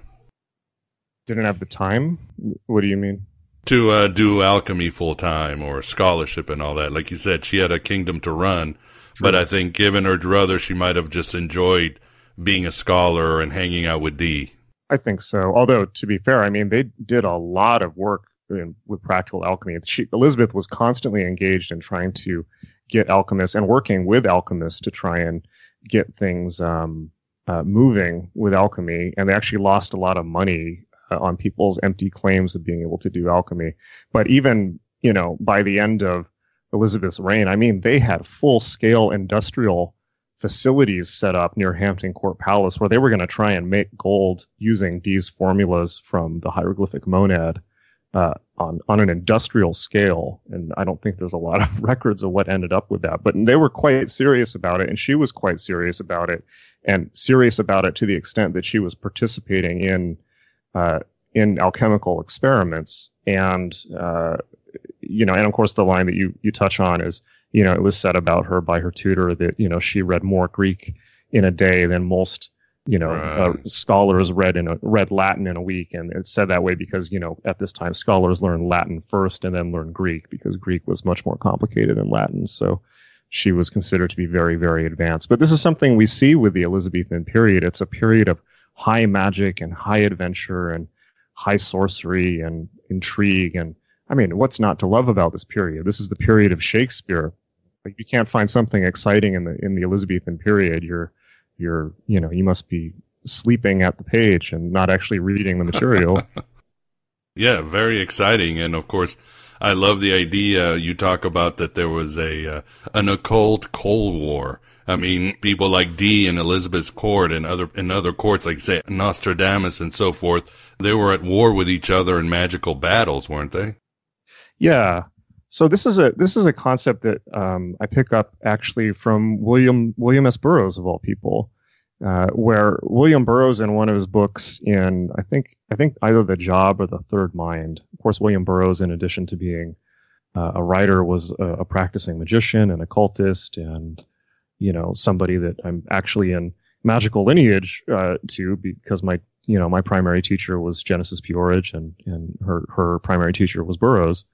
Speaker 13: Didn't have the time? What do you mean?
Speaker 3: To do alchemy full time or scholarship and all that. Like you said, she had a kingdom to run, True. But I think given her druther, she might have just enjoyed being a scholar and hanging out with Dee.
Speaker 13: I think so. Although, to be fair, I mean, they did a lot of work with practical alchemy. Elizabeth was constantly engaged in trying to get alchemists and working with alchemists to try and get things moving with alchemy. And they actually lost a lot of money on people's empty claims of being able to do alchemy. But even, by the end of Elizabeth's reign, I mean, they had full-scale industrial facilities set up near Hampton Court Palace where they were going to try and make gold using Dee's formulas from the hieroglyphic monad on an industrial scale. And I don't think there's a lot of records of what ended up with that. But they were quite serious about it, and she was quite serious about it, and serious about it to the extent that she was participating in alchemical experiments. And and of course the line that you touch on is, it was said about her by her tutor that, she read more Greek in a day than most, scholars read Latin in a week. And it's said that way because, at this time scholars learned Latin first and then learned Greek, because Greek was much more complicated than Latin. So she was considered to be very, very advanced. But this is something we see with the Elizabethan period. It's a period of high magic and high adventure and high sorcery and intrigue. And I mean, what's not to love about this period? This is the period of Shakespeare. Like, you can't find something exciting in the Elizabethan period. You must be sleeping at the page and not actually reading the material.
Speaker 3: Yeah, very exciting. And of course, I love the idea you talk about that there was an occult Cold War. I mean, people like Dee in Elizabeth's court and other courts, like say Nostradamus and so forth, they were at war with each other in magical battles, weren't they?
Speaker 13: Yeah. So this is a concept that I pick up actually from William S. Burroughs, of all people, where William Burroughs in one of his books in I think either The Job or The Third Mind. Of course, William Burroughs, in addition to being a writer, was a practicing magician and occultist, and somebody that I'm actually in magical lineage to, because my primary teacher was Genesis Peorage, and her primary teacher was Burroughs.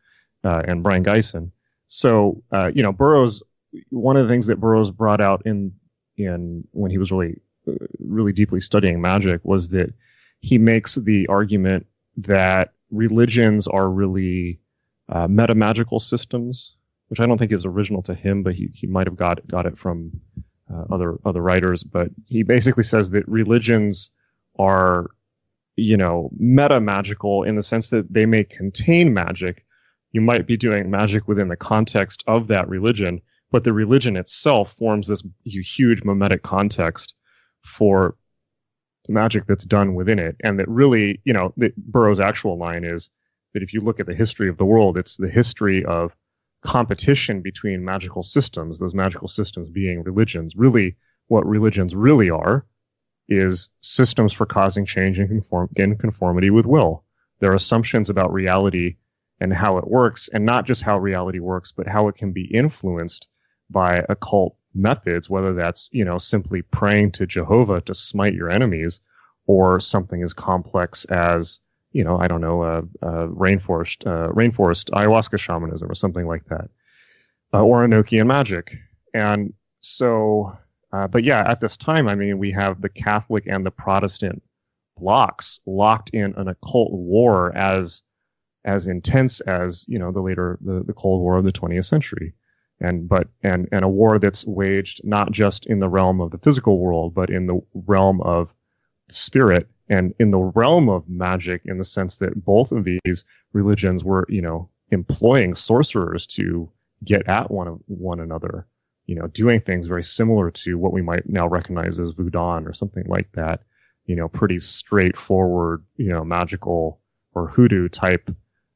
Speaker 13: And Brian Geisen. So, Burroughs, one of the things that Burroughs brought out in when he was really deeply studying magic was that he makes the argument that religions are really meta-magical systems, which I don't think is original to him, but he might have got it from other writers. But he basically says that religions are, meta-magical in the sense that they may contain magic. You might be doing magic within the context of that religion, but the religion itself forms this huge mimetic context for the magic that's done within it. And that really, Burroughs' actual line is that if you look at the history of the world, it's the history of competition between magical systems, those magical systems being religions. Really, what religions really are is systems for causing change in conformity with will. They're assumptions about reality and how it works, and not just how reality works, but how it can be influenced by occult methods, whether that's, simply praying to Jehovah to smite your enemies, or something as complex as, rainforest ayahuasca shamanism or something like that, or Enochian Magick. And so, but yeah, at this time, I mean, we have the Catholic and the Protestant blocks locked in an occult war as intense as, the Cold War of the 20th century. And a war that's waged not just in the realm of the physical world, but in the realm of the spirit and in the realm of magic, in the sense that both of these religions were, employing sorcerers to get at one another, doing things very similar to what we might now recognize as voodoo or something like that, pretty straightforward, magical or hoodoo type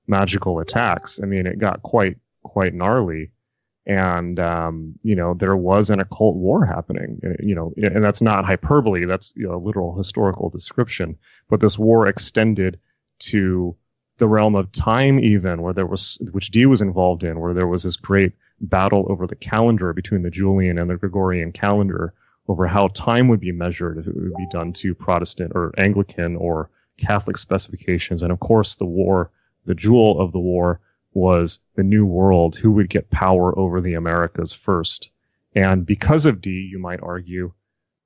Speaker 13: magical attacks. I mean, it got quite gnarly, and there was an occult war happening. And that's not hyperbole. That's a literal historical description. But this war extended to the realm of time, even which Dee was involved in, where there was this great battle over the calendar between the Julian and the Gregorian calendar over how time would be measured, if it would be done to Protestant or Anglican or Catholic specifications. And of course, the jewel of the war was the New World, who would get power over the Americas first. And because of Dee, you might argue,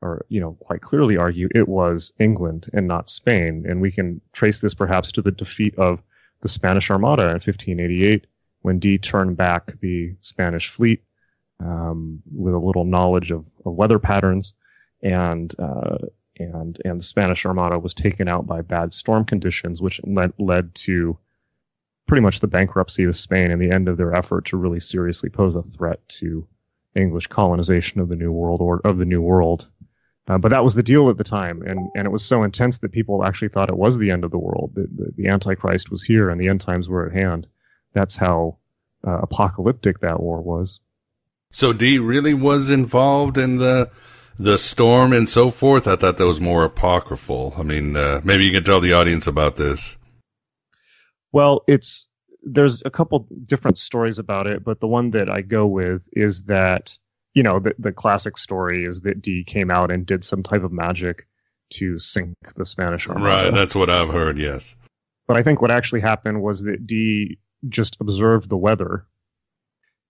Speaker 13: or, quite clearly argue, it was England and not Spain. And we can trace this perhaps to the defeat of the Spanish Armada in 1588, when Dee turned back the Spanish fleet, with a little knowledge of weather patterns, and the Spanish Armada was taken out by bad storm conditions, which led to pretty much the bankruptcy of Spain and the end of their effort to really seriously pose a threat to English colonization of the New World. But that was the deal at the time, and it was so intense that people actually thought it was the end of the world. The Antichrist was here, and the end times were at hand. That's how apocalyptic that war was.
Speaker 3: So Dee really was involved in the storm and so forth. I thought that was more apocryphal. I mean, maybe you can tell the audience about this.
Speaker 13: Well, there's a couple different stories about it, but the one that I go with is that, the classic story is that Dee came out and did some type of magic to sink the Spanish Armada.
Speaker 3: Right, that's what I've heard, yes.
Speaker 13: But I think what actually happened was that Dee just observed the weather,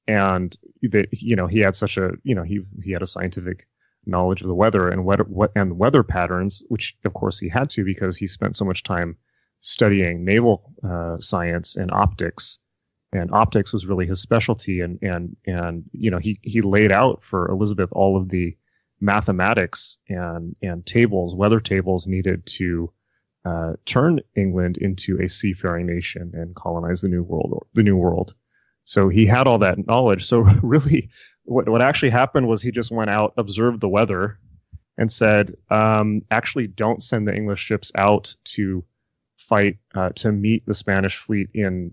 Speaker 13: and that, he had such a, he had a scientific knowledge of the weather and weather patterns, which of course he had to, because he spent so much time studying naval science and optics and optics was really his specialty. And he laid out for Elizabeth all of the mathematics and tables, weather tables needed to turn England into a seafaring nation and colonize the New World. So he had all that knowledge. So really, what actually happened was he just went out, observed the weather, and said, actually, don't send the English ships out to fight to meet the Spanish fleet in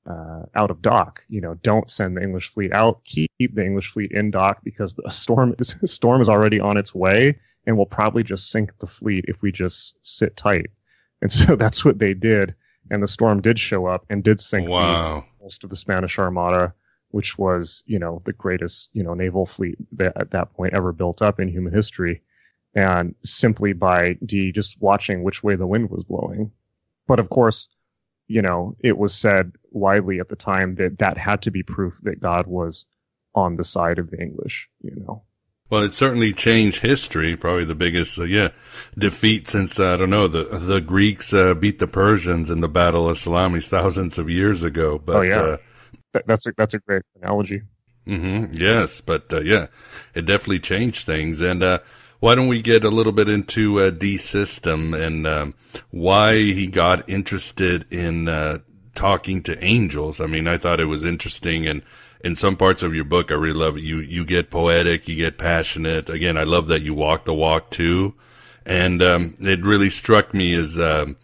Speaker 13: out of dock. Don't send the English fleet out. Keep the English fleet in dock, because the storm is already on its way, and will probably just sink the fleet if we just sit tight. And so that's what they did. And the storm did show up and did sink most of the Spanish Armada, which was, the greatest, naval fleet that at that point ever built up in human history. And simply by Dee just watching which way the wind was blowing. But of course, it was said widely at the time that had to be proof that God was on the side of the English,
Speaker 3: Well, it certainly changed history. Probably the biggest, defeat since, the Greeks beat the Persians in the Battle of Salamis thousands of years ago. But,
Speaker 13: that's a great analogy.
Speaker 3: Yes, but it definitely changed things. And why don't we get a little bit into Dee's system and why he got interested in talking to angels? I mean, I thought it was interesting, and in some parts of your book, I really love it. You get poetic, you get passionate. Again, I love that you walk the walk too. And it really struck me as in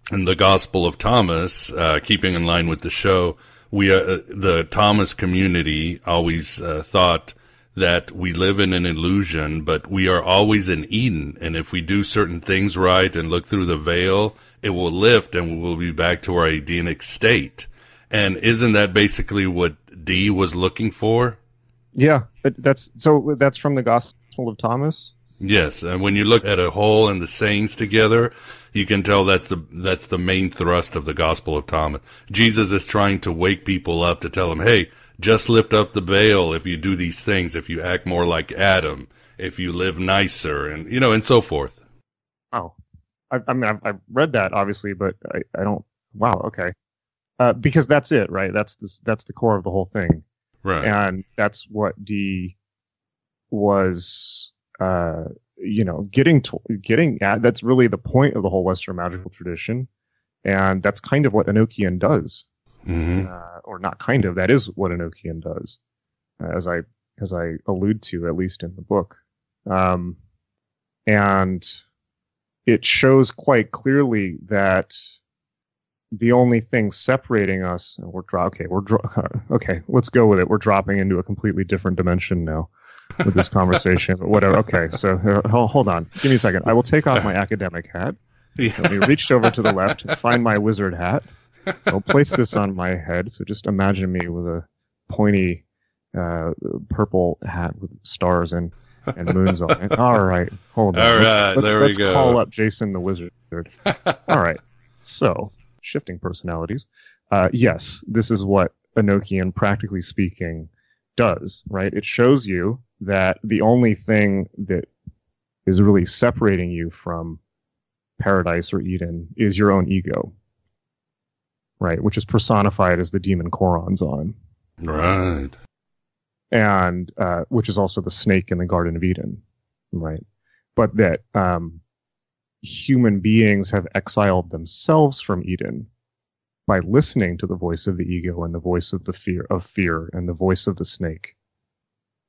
Speaker 3: the Gospel of Thomas, keeping in line with the show, the Thomas community always thought that we live in an illusion, but we are always in Eden. And if we do certain things right and look through the veil, it will lift and we will be back to our Edenic state. And isn't that basically what Dee was looking for?
Speaker 13: Yeah, that's from the Gospel of Thomas.
Speaker 3: Yes, and when you look at a whole and the sayings together, you can tell that's the main thrust of the Gospel of Thomas. Jesus is trying to wake people up to tell them, hey, just lift up the veil if you do these things, if you act more like Adam, if you live nicer, and and so forth.
Speaker 13: Oh, I've read that obviously, but I don't. Wow, okay. Because that's it, right? That's the core of the whole thing,
Speaker 3: right?
Speaker 13: And that's what Dee was, getting at. That's really the point of the whole Western magical tradition, and that's kind of what Enochian does, or not kind of. That is what Enochian does, as I allude to, at least in the book, and it shows quite clearly that the only thing separating us, and okay, let's go with it. We're dropping into a completely different dimension now with this conversation, but whatever. Okay, so hold on. Give me a second. I will take off my academic hat. Let me reach over to the left, find my wizard hat. I'll place this on my head. So just imagine me with a pointy purple hat with stars and moons on it. All right, hold on.
Speaker 3: All right,
Speaker 13: let's call up Jason the wizard. All right, so shifting personalities. Yes, this is what Enochian, practically speaking, does, right? It shows you that the only thing that is really separating you from paradise or Eden is your own ego, right? Which is personified as the demon Choronzon.
Speaker 3: Right.
Speaker 13: And which is also the snake in the Garden of Eden, right? But that human beings have exiled themselves from Eden by listening to the voice of the ego and the voice of the fear and the voice of the snake,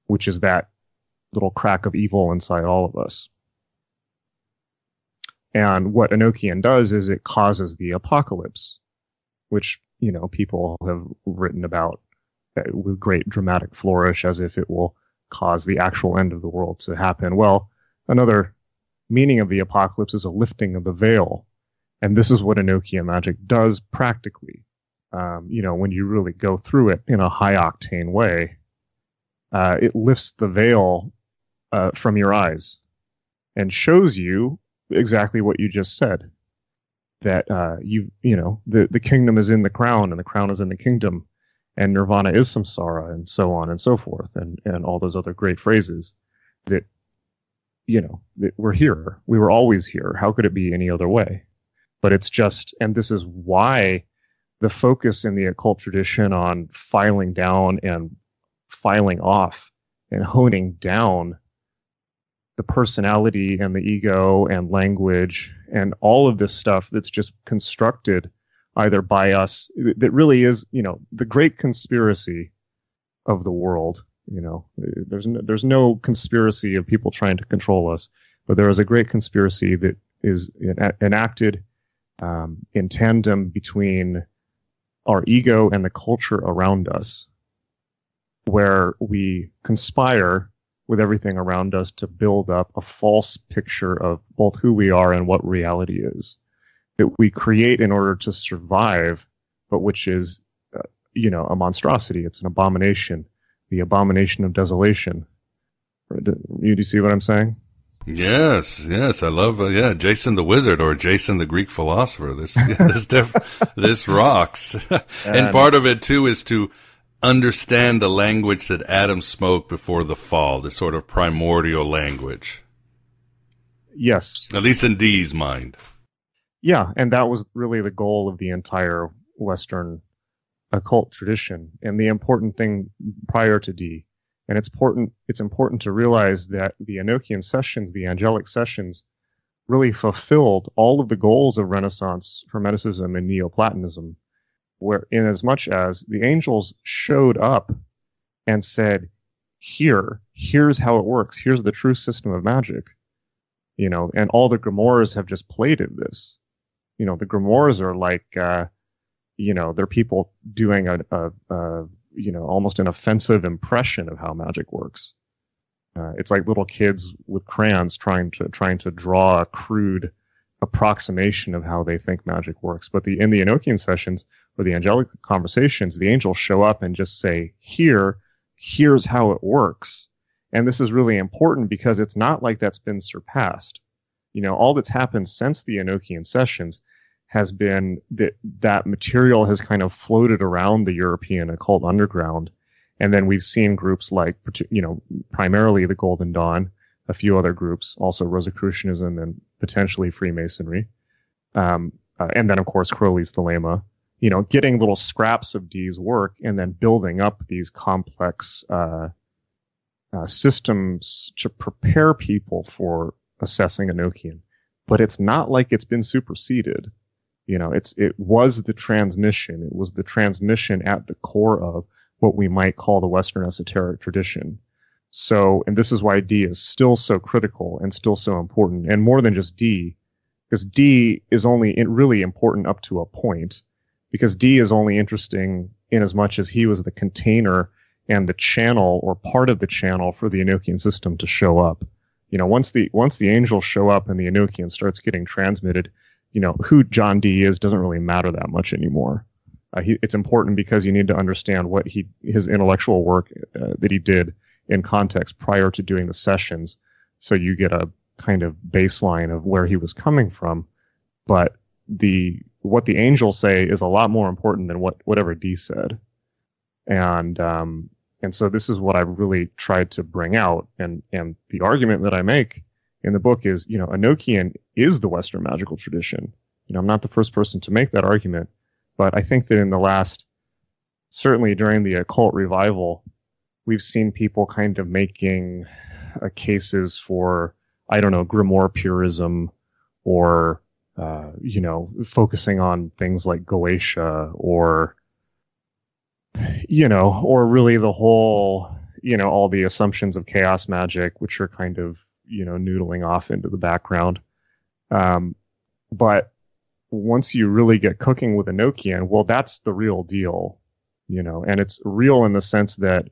Speaker 13: which is that little crack of evil inside all of us. And what Enochian does is it causes the apocalypse, which, people have written about with great dramatic flourish as if it will cause the actual end of the world to happen. Well, another meaning of the apocalypse is a lifting of the veil. And this is what Enochian Magick does practically. When you really go through it in a high octane way, it lifts the veil from your eyes and shows you exactly what you just said. That the kingdom is in the crown and the crown is in the kingdom, and nirvana is samsara, and so on and so forth, and all those other great phrases that that we're here. We were always here. How could it be any other way? But it's just, and this is why the focus in the occult tradition on filing down and filing off and honing down the personality and the ego and language and all of this stuff that's just constructed either by us, that really is, the great conspiracy of the world. There's no conspiracy of people trying to control us, but there is a great conspiracy that is enacted in tandem between our ego and the culture around us, where we conspire with everything around us to build up a false picture of both who we are and what reality is, that we create in order to survive, but which is, a monstrosity. It's an abomination, the abomination of desolation. Do you see what I'm saying?
Speaker 3: Yes, I love, Jason the Wizard or Jason the Greek philosopher. This rocks. And part of it too is to understand the language that Adam spoke before the fall, the sort of primordial language.
Speaker 13: Yes.
Speaker 3: At least in Dee's mind.
Speaker 13: Yeah, and that was really the goal of the entire Western occult tradition. And the important thing prior to Dee, and it's important to realize that the Enochian sessions, the angelic sessions, really fulfilled all of the goals of Renaissance Hermeticism and Neoplatonism, where in as much as the angels showed up and said, here's how it works, here's the true system of magic, and all the grimoires have just played at this. The grimoires are like, they're people doing a almost an offensive impression of how magic works. It's like little kids with crayons trying to draw a crude approximation of how they think magic works. But in the Enochian sessions or the angelic conversations, the angels show up and just say, here's how it works. And this is really important because it's not like that's been surpassed. All that's happened since the Enochian sessions has been that material has kind of floated around the European occult underground. And then we've seen groups like, primarily the Golden Dawn, a few other groups, also Rosicrucianism and potentially Freemasonry. And then, of course, Crowley's Thelema, getting little scraps of Dee's work and then building up these complex systems to prepare people for assessing Enochian. But it's not like it's been superseded. It was the transmission. It was the transmission at the core of what we might call the Western esoteric tradition. So, and this is why Dee is still so critical and still so important, and more than just Dee, because Dee is only really important up to a point, because Dee is only interesting in as much as he was the container and the channel or part of the channel for the Enochian system to show up. Once the angels show up and the Enochian starts getting transmitted, who John Dee is doesn't really matter that much anymore. It's important because you need to understand what his intellectual work that he did in context prior to doing the sessions, so you get a kind of baseline of where he was coming from. But what the angels say is a lot more important than whatever Dee said. And so this is what I've really tried to bring out. And the argument that I make in the book is, Enochian is the Western magical tradition. I'm not the first person to make that argument, but I think that in the last, certainly during the occult revival, we've seen people kind of making cases for, grimoire purism or, focusing on things like Goetia or really the whole, all the assumptions of chaos magic, which are kind of, noodling off into the background. But once you really get cooking with Enochian, well, that's the real deal, and it's real in the sense that,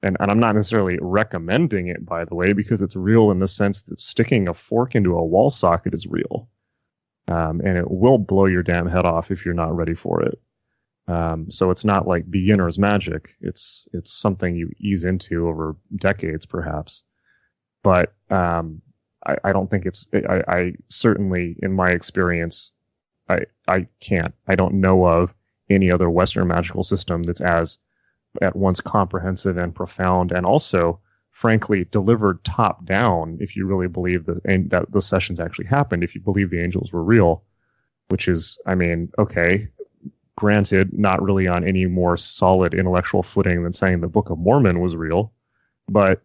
Speaker 13: and I'm not necessarily recommending it, by the way, because it's real in the sense that sticking a fork into a wall socket is real. And it will blow your damn head off if you're not ready for it. So it's not like beginner's magic. It's something you ease into over decades, perhaps. But I don't think I certainly, in my experience, I don't know of any other Western magical system that's as at once comprehensive and profound, and also, frankly, delivered top down. If you really believe that the sessions actually happened, if you believe the angels were real, which is, okay, Granted, not really on any more solid intellectual footing than saying the Book of Mormon was real, but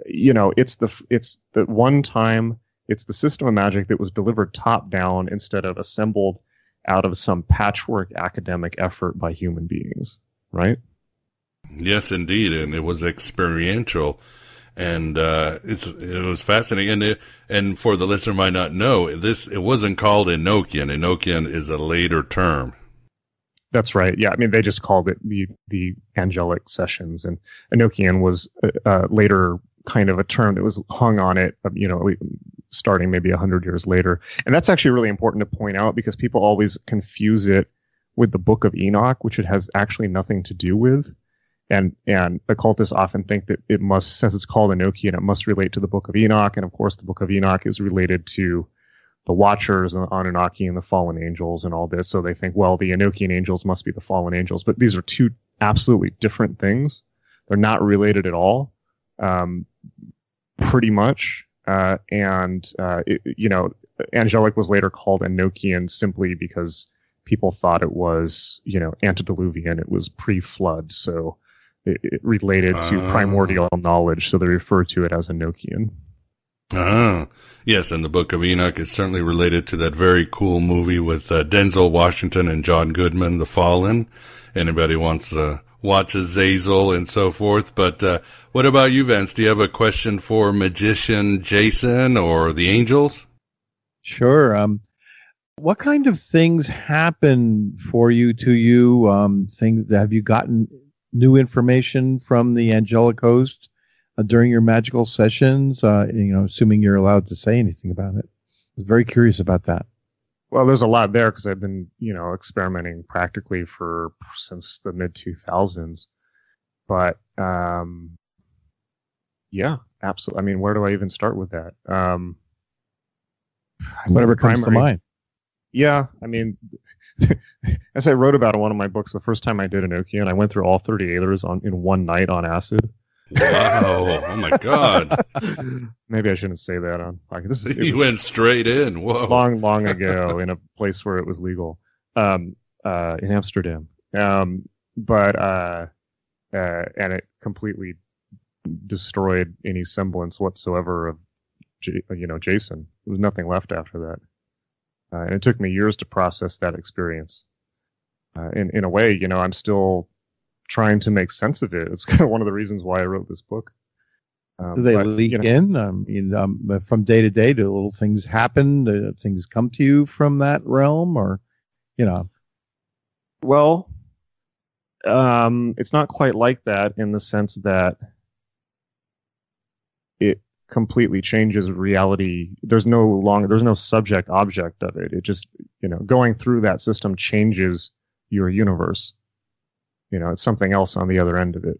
Speaker 13: it's the one time, it's the system of magic that was delivered top down instead of assembled out of some patchwork academic effort by human beings, right?
Speaker 3: Yes, indeed, and it was experiential, and it was fascinating. And for the listener might not know, it wasn't called Enochian. Enochian is a later term.
Speaker 13: That's right. Yeah, I mean they just called it the angelic sessions, and Enochian was later kind of a term that was hung on it, starting maybe 100 years later. And that's actually really important to point out because people always confuse it with the Book of Enoch, which it has actually nothing to do with. And occultists often think that it must, since it's called Enochian, it must relate to the Book of Enoch. And of course, the Book of Enoch is related to the Watchers and the Anunnaki and the fallen angels and all this. So they think, well, the Enochian angels must be the fallen angels. But these are two absolutely different things. They're not related at all, pretty much. Angelic was later called Enochian simply because people thought it was, antediluvian. It was pre-flood. So it related to primordial knowledge. So they refer to it as Enochian.
Speaker 3: Yes, and the Book of Enoch is certainly related to that very cool movie with Denzel Washington and John Goodman, The Fallen. Anybody wants to watch Azazel and so forth. But what about you, Vance? Do you have a question for magician Jason or the angels?
Speaker 14: Sure. What kind of things happen for you, to you? Things, have you gotten new information from the angelic host during your magical sessions? Assuming you're allowed to say anything about it. I was very curious about that.
Speaker 13: Well, there's a lot there because I've been, experimenting practically since the mid 2000s. But, yeah, absolutely. I mean, where do I even start with that?
Speaker 14: Whatever comes to mind.
Speaker 13: Yeah, I mean, as I wrote about in one of my books, the first time I did Enochian, I went through all 30 Aethers in one night on acid.
Speaker 3: Wow! Oh my God!
Speaker 13: Maybe I shouldn't say that on.
Speaker 3: You went straight in. Whoa!
Speaker 13: Long ago, in a place where it was legal, in Amsterdam. And it completely destroyed any semblance whatsoever of, Jason. There was nothing left after that. And it took me years to process that experience. In a way, I'm still trying to make sense of it. It's kind of one of the reasons why I wrote this book.
Speaker 14: Do they leak in? From day to day, do little things happen? Do things come to you from that realm, or,
Speaker 13: Well, it's not quite like that in the sense that it completely changes reality. There's no subject object of it. It just, going through that system changes your universe. It's something else on the other end of it.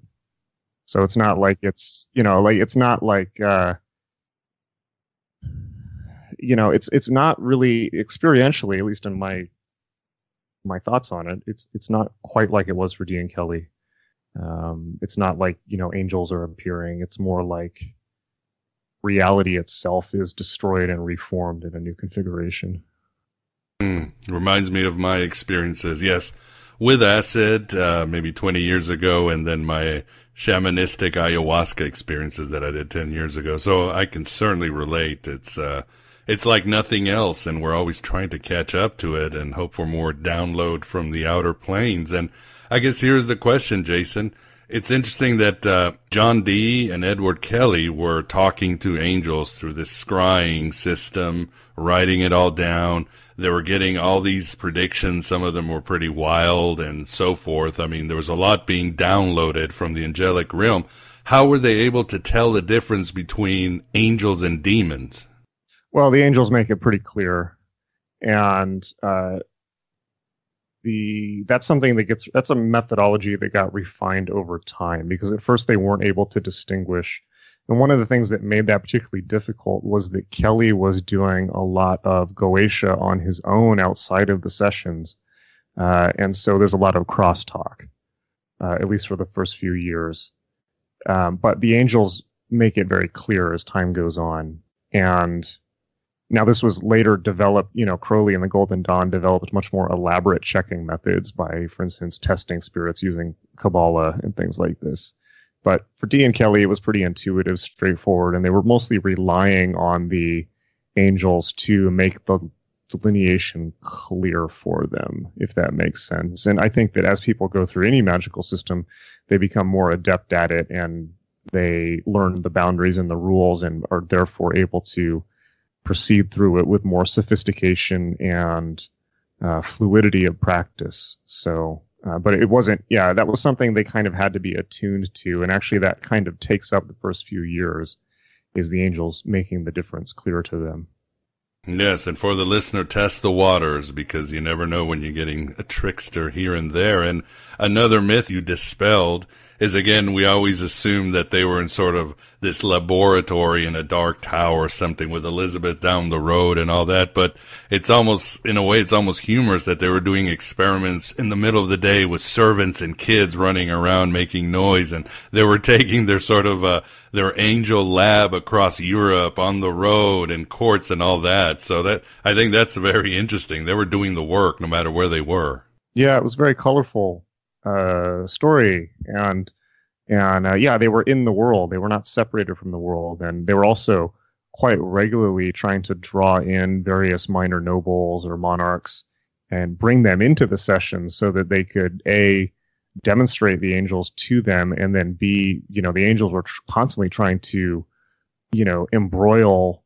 Speaker 13: So it's not like it's not like, it's not really experientially, at least in my thoughts on it. It's not quite like it was for Dee and Kelly. It's not like, angels are appearing. It's more like reality itself is destroyed and reformed in a new configuration.
Speaker 3: Reminds me of my experiences. Yes. With acid, maybe 20 years ago, and then my shamanistic ayahuasca experiences that I did 10 years ago. So I can certainly relate. It's like nothing else, and we're always trying to catch up to it and hope for more download from the outer planes. And I guess here's the question, Jason. It's interesting that John Dee and Edward Kelly were talking to angels through this scrying system, writing it all down. They were getting all these predictions. Some of them were pretty wild and so forth. I mean, there was a lot being downloaded from the angelic realm. How were they able to tell the difference between angels and demons?
Speaker 13: Well, the angels make it pretty clear. And that's a methodology that got refined over time, because at first they weren't able to distinguish. And one of the things that made that particularly difficult was that Kelly was doing a lot of Goetia on his own outside of the sessions. And so there's a lot of crosstalk, at least for the first few years. But the angels make it very clear as time goes on. And Now, this was later developed, Crowley and the Golden Dawn developed much more elaborate checking methods by, for instance, testing spirits using Kabbalah and things like this. But for Dee and Kelly, it was pretty intuitive, straightforward, and they were mostly relying on the angels to make the delineation clear for them, if that makes sense. And I think that as people go through any magical system, they become more adept at it, and they learn the boundaries and the rules and are therefore able to proceed through it with more sophistication and fluidity of practice. So, but it wasn't, that was something they kind of had to be attuned to. And actually that kind of takes up the first few years, is the angels making the difference clear to them.
Speaker 3: Yes, and for the listener, test the waters, because you never know when you're getting a trickster here and there. And another myth you dispelled is, again, we always assume that they were in sort of this laboratory in a dark tower or something with Elizabeth down the road and all that. But it's almost, in a way, it's almost humorous that they were doing experiments in the middle of the day with servants and kids running around making noise. And they were taking their sort of, their angel lab across Europe on the road and courts and all that. So that, I think that's very interesting. They were doing the work no matter where they were.
Speaker 13: Yeah, it was very colorful story, and they were in the world. They were not separated from the world, and they were also quite regularly trying to draw in various minor nobles or monarchs and bring them into the sessions so that they could demonstrate the angels to them, and then the angels were constantly trying to embroil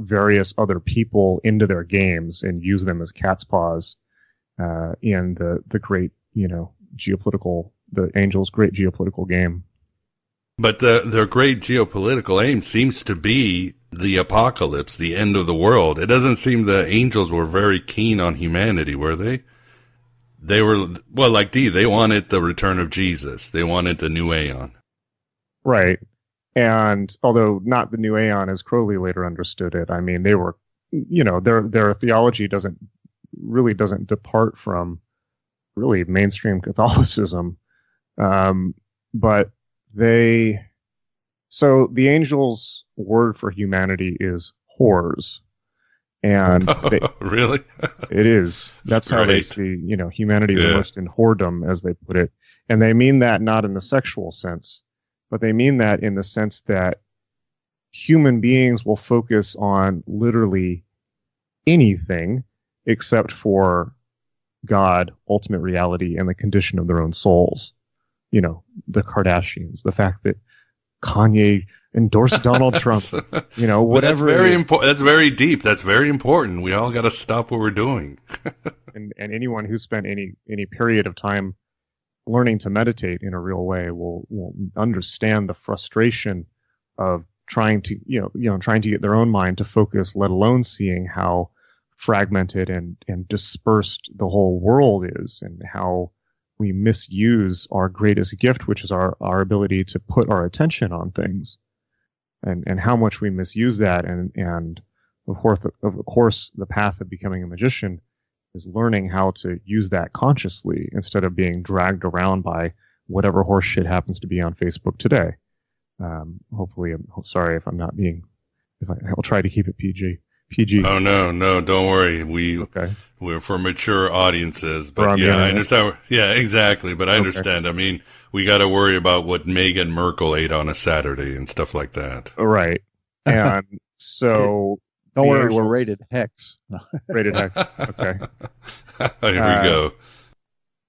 Speaker 13: various other people into their games and use them as cat's paws in the great the angels' great geopolitical game.
Speaker 3: But their great geopolitical aim seems to be the apocalypse, the end of the world. It doesn't seem the angels were very keen on humanity, were they? They were, well, like Dee, they wanted the return of Jesus. They wanted the new aeon.
Speaker 13: Right. And although not the new aeon as Crowley later understood it, I mean, they were, their theology doesn't depart from really mainstream Catholicism. But so the angels' word for humanity is whores. And
Speaker 3: really?
Speaker 13: It is. That's how they see, humanity is immersed in whoredom, as they put it. And they mean that not in the sexual sense, but they mean that in the sense that human beings will focus on literally anything except for God, ultimate reality, and the condition of their own souls. The Kardashians, the fact that Kanye endorsed Donald Trump, whatever.
Speaker 3: That's very important. That's very deep. That's very important. We all got to stop what we're doing.
Speaker 13: and anyone who spent any period of time learning to meditate in a real way will understand the frustration of trying to get their own mind to focus, let alone seeing how fragmented and dispersed the whole world is, and how we misuse our greatest gift, which is our ability to put our attention on things, and how much we misuse that. And of course, the path of becoming a magician is learning how to use that consciously instead of being dragged around by whatever horse shit happens to be on Facebook today. Hopefully, I'm sorry if I'm not being, I'll try to keep it PG.
Speaker 3: Oh, no, don't worry. We're for mature audiences, but yeah, I understand. Yeah, exactly. But I understand. I mean, we got to worry about what Meghan Merkel ate on a Saturday and stuff like that.
Speaker 13: Right. And so
Speaker 14: don't worry, we're rated Hex.
Speaker 13: Rated Hex. Okay.
Speaker 3: Here we go.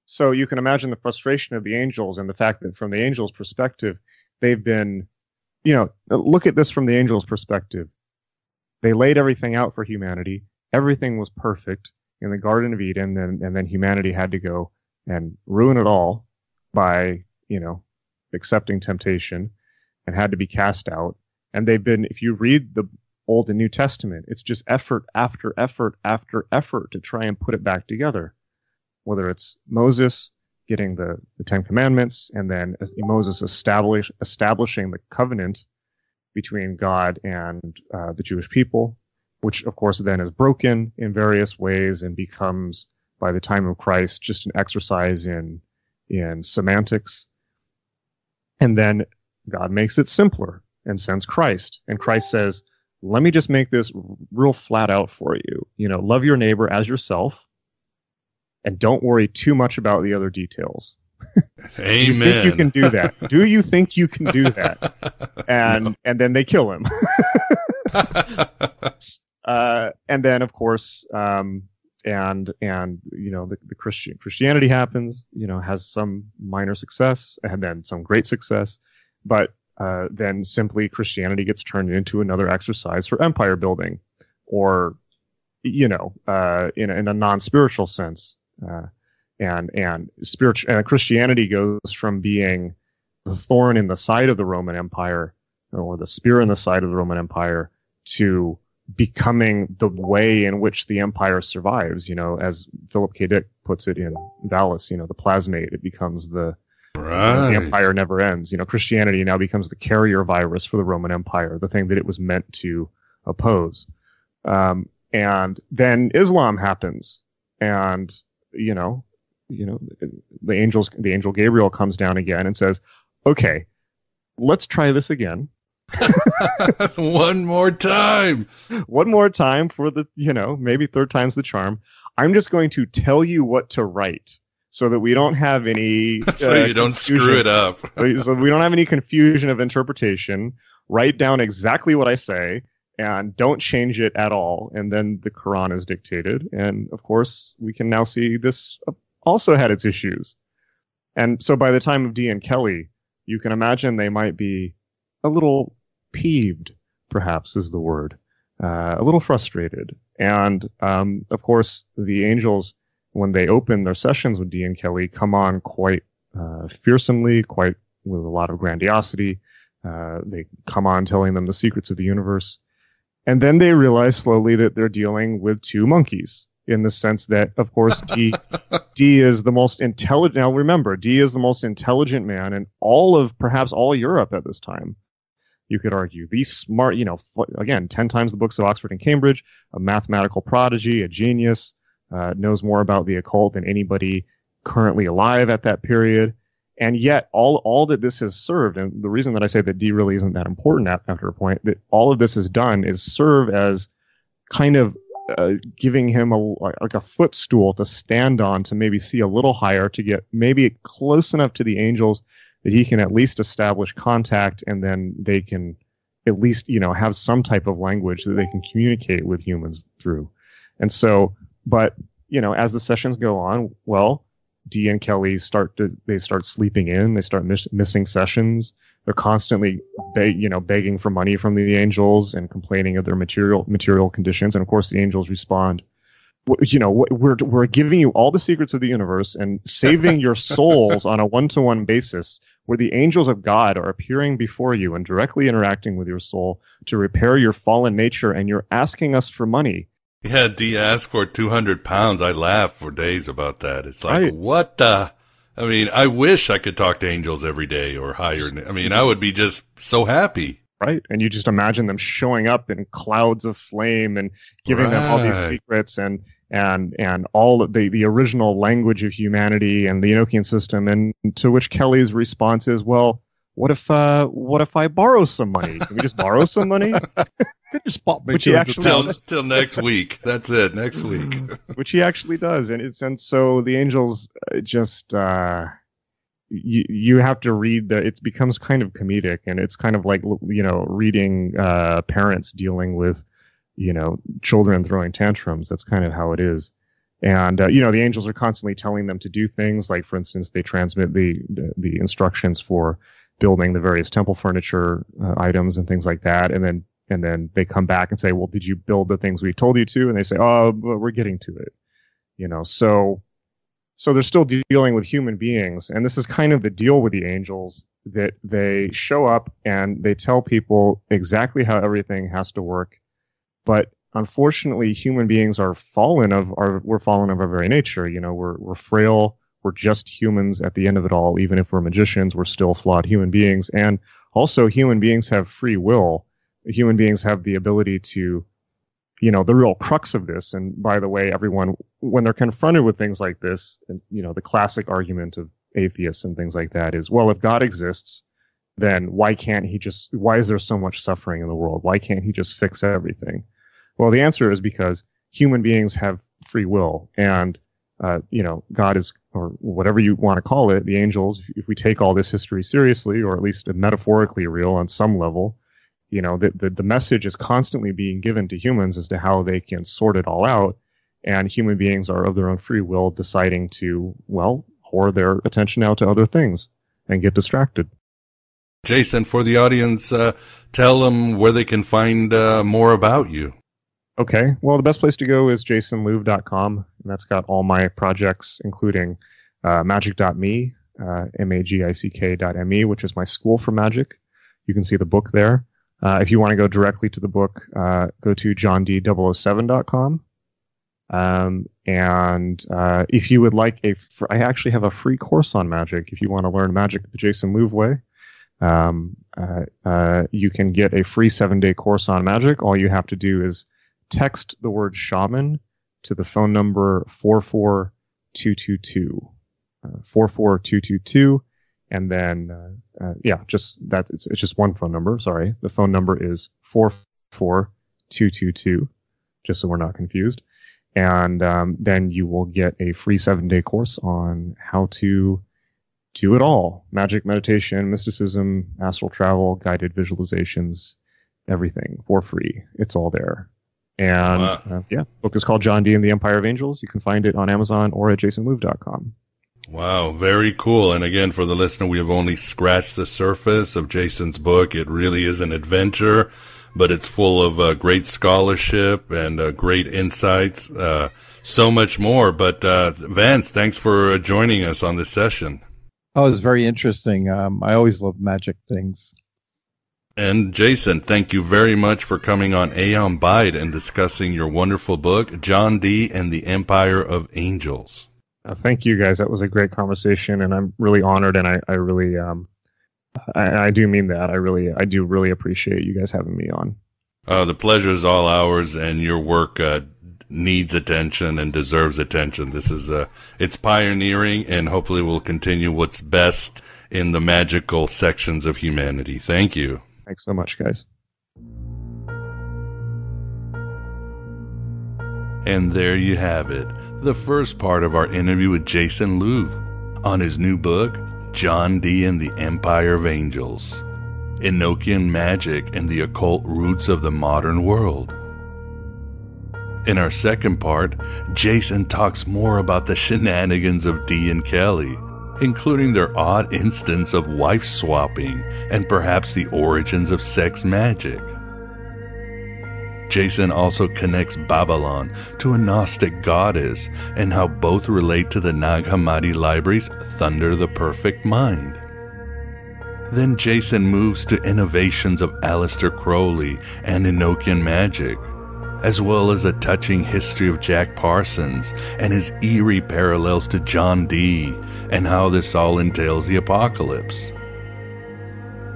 Speaker 13: So you can imagine the frustration of the angels, and the fact that from the angels' perspective, they've been, look at this from the angels' perspective. They laid everything out for humanity. Everything was perfect in the Garden of Eden, and then humanity had to go and ruin it all by, accepting temptation, and had to be cast out. And they've been, if you read the Old and New Testament, it's just effort after effort after effort to try and put it back together. Whether it's Moses getting the Ten Commandments, and then Moses establishing the covenant between God and the Jewish people, which of course then is broken in various ways and becomes, by the time of Christ, just an exercise in semantics. And then God makes it simpler and sends Christ. And Christ says, let me just make this real flat out for you. Love your neighbor as yourself, and don't worry too much about the other details.
Speaker 3: Amen.
Speaker 13: Do you think you can do that? Do you think you can do that? And then they kill him. And then, of course, the Christianity happens. Has some minor success and then some great success, but then simply Christianity gets turned into another exercise for empire building, or in a non-spiritual sense. And Christianity goes from being the thorn in the side of the Roman Empire, or the spear in the side of the Roman Empire, to becoming the way in which the empire survives. As Philip K. Dick puts it in Valis, the plasmate. It becomes the empire never ends. Christianity now becomes the carrier virus for the Roman Empire, the thing that it was meant to oppose. And then Islam happens, and the angel Gabriel comes down again and says, okay, let's try this again.
Speaker 3: One more time
Speaker 13: for the, maybe third time's the charm. I'm just going to tell you what to write so that we don't have any
Speaker 3: so you don't screw it up.
Speaker 13: So we don't have any confusion of interpretation. Write down exactly what I say and don't change it at all. And then the Quran is dictated. And of course, we can now see this also had its issues. And so by the time of Dee and Kelly, you can imagine they might be a little peeved, perhaps is the word, a little frustrated. And of course, the angels, when they open their sessions with Dee and Kelly, come on quite fearsomely, quite with a lot of grandiosity. They come on telling them the secrets of the universe. And then they realize slowly that they're dealing with two monkeys, in the sense that, of course, Dee is the most intelligent. Now remember, Dee is the most intelligent man in perhaps all Europe at this time. You could argue the smart, again, 10 times the books of Oxford and Cambridge, a mathematical prodigy, a genius, knows more about the occult than anybody currently alive at that period. And yet all that this has served, and the reason that I say that Dee really isn't that important after a point, that all of this has done is serve as kind of giving him a footstool to stand on, to maybe see a little higher, to get maybe close enough to the angels that he can at least establish contact, and then they can at least, have some type of language that they can communicate with humans through. And so, but, as the sessions go on, well, Dee and Kelly start sleeping in, they start missing sessions. They're constantly begging for money from the angels and complaining of their material conditions. And of course the angels respond, we're giving you all the secrets of the universe and saving your souls on a one-to-one basis, where the angels of God are appearing before you and directly interacting with your soul to repair your fallen nature, and you're asking us for money.
Speaker 3: Yeah, Dee asked for 200 pounds. I laughed for days about that. It's like, right. What the? I mean, I wish I could talk to angels every day or higher. I mean, I would be just so happy.
Speaker 13: Right. And you just imagine them showing up in clouds of flame and giving them all these secrets and all of the original language of humanity and the Enochian system. And to which Kelly's response is, well, what if I borrow some money? Can we just borrow some money?
Speaker 14: Could just pop me
Speaker 3: till next week. That's it. Next week.
Speaker 13: Which he actually does. And so the angels just, you have to read it becomes kind of comedic, and it's kind of like, reading, parents dealing with, children throwing tantrums. That's kind of how it is. And, the angels are constantly telling them to do things like, for instance, they transmit the instructions for building the various temple furniture items and things like that. And then they come back and say, well, did you build the things we told you to? And they say, oh, but we're getting to it. So they're still dealing with human beings. And this is kind of the deal with the angels, that they show up and they tell people exactly how everything has to work. But unfortunately, human beings are fallen of our very nature. We're frail. We're just humans at the end of it all. Even if we're magicians, we're still flawed human beings. And also, human beings have free will. Human beings have the ability to, the real crux of this. And by the way, everyone, when they're confronted with things like this, and, the classic argument of atheists and things like that is, well, if God exists, then why is there so much suffering in the world? Why can't he just fix everything? Well, the answer is because human beings have free will, and God is, or whatever you want to call it, the angels, if we take all this history seriously, or at least metaphorically real on some level, the message is constantly being given to humans as to how they can sort it all out, and human beings are of their own free will deciding to, whore their attention out to other things and get distracted.
Speaker 3: Jason, for the audience, tell them where they can find more about you.
Speaker 13: Okay. Well, the best place to go is jasonlouv.com, and that's got all my projects, including magic.me, magick.me, which is my school for magic. You can see the book there. If you want to go directly to the book, go to johnd007.com. And if you would like I actually have a free course on magic. If you want to learn magic the Jason Louv way, you can get a free 7-day course on magic. All you have to do is text the word shaman to the phone number 44222, 44222, and then just that. It's just one phone number. Sorry, the phone number is 44222, just so we're not confused. And then you will get a free 7-day course on how to do it all: magic, meditation, mysticism, astral travel, guided visualizations, everything for free. It's all there. And book is called John Dee and the Empire of Angels. You can find it on Amazon or at jasonlouv.com.
Speaker 3: Wow, very cool. And again, for the listener, we have only scratched the surface of Jason's book. It really is an adventure, but it's full of great scholarship and great insights, so much more. But Vance, thanks for joining us on this session.
Speaker 14: Oh, it's very interesting. I always love magic things.
Speaker 3: And Jason, thank you very much for coming on Aeon Byte and discussing your wonderful book, John Dee and the Empire of Angels.
Speaker 13: Thank you, guys. That was a great conversation, and I'm really honored, and I really, I do mean that. I do really appreciate you guys having me on.
Speaker 3: The pleasure is all ours, and your work needs attention and deserves attention. This is it's pioneering, and hopefully will continue what's best in the magical sections of humanity. Thank you.
Speaker 13: Thanks so much, guys.
Speaker 3: And there you have it, the first part of our interview with Jason Louv on his new book, John Dee and the Empire of Angels, Enochian Magick and the Occult Roots of the Modern World. In our second part, Jason talks more about the shenanigans of Dee and Kelly, including their odd instance of wife swapping and perhaps the origins of sex magic. Jason also connects Babalon to a Gnostic goddess and how both relate to the Nag Hammadi library's Thunder the Perfect Mind. Then Jason moves to innovations of Aleister Crowley and Enochian Magick, as well as a touching history of Jack Parsons and his eerie parallels to John Dee and how this all entails the apocalypse.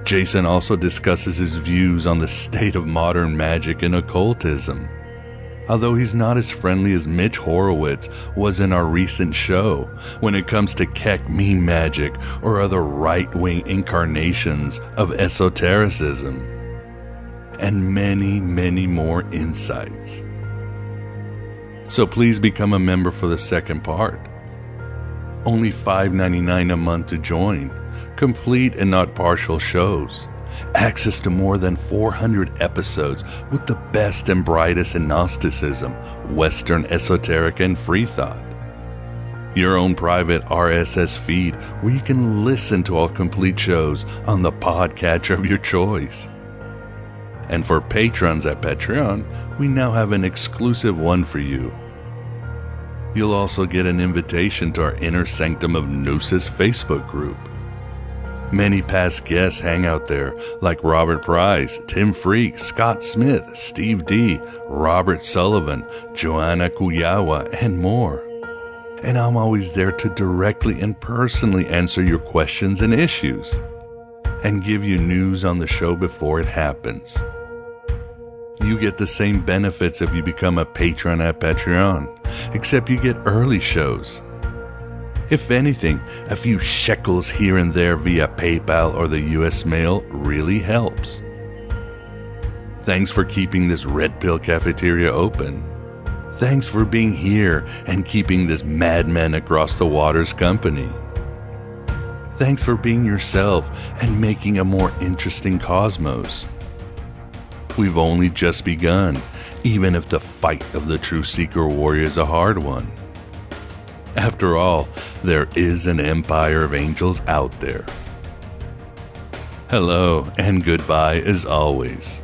Speaker 3: Jason also discusses his views on the state of modern magic and occultism. Although he's not as friendly as Mitch Horowitz was in our recent show when it comes to Keck meme magic or other right-wing incarnations of esotericism. And many, many more insights. So please become a member for the second part. Only $5.99 a month to join. Complete and not partial shows. Access to more than 400 episodes with the best and brightest in Gnosticism, Western esoteric, and free thought. Your own private RSS feed where you can listen to all complete shows on the podcatcher of your choice. And for patrons at Patreon, we now have an exclusive one for you. You'll also get an invitation to our Inner Sanctum of Gnosis Facebook group. Many past guests hang out there, like Robert Price, Tim Freak, Scott Smith, Steve D, Robert Sullivan, Joanna Kuyawa, and more. And I'm always there to directly and personally answer your questions and issues, and give you news on the show before it happens. You get the same benefits if you become a patron at Patreon, except you get early shows. If anything, a few shekels here and there via PayPal or the US mail really helps. Thanks for keeping this Red Pill cafeteria open. Thanks for being here and keeping this madman across the waters company. Thanks for being yourself and making a more interesting cosmos. We've only just begun, even if the fight of the true Seeker Warrior is a hard one. After all, there is an empire of angels out there. Hello and goodbye as always.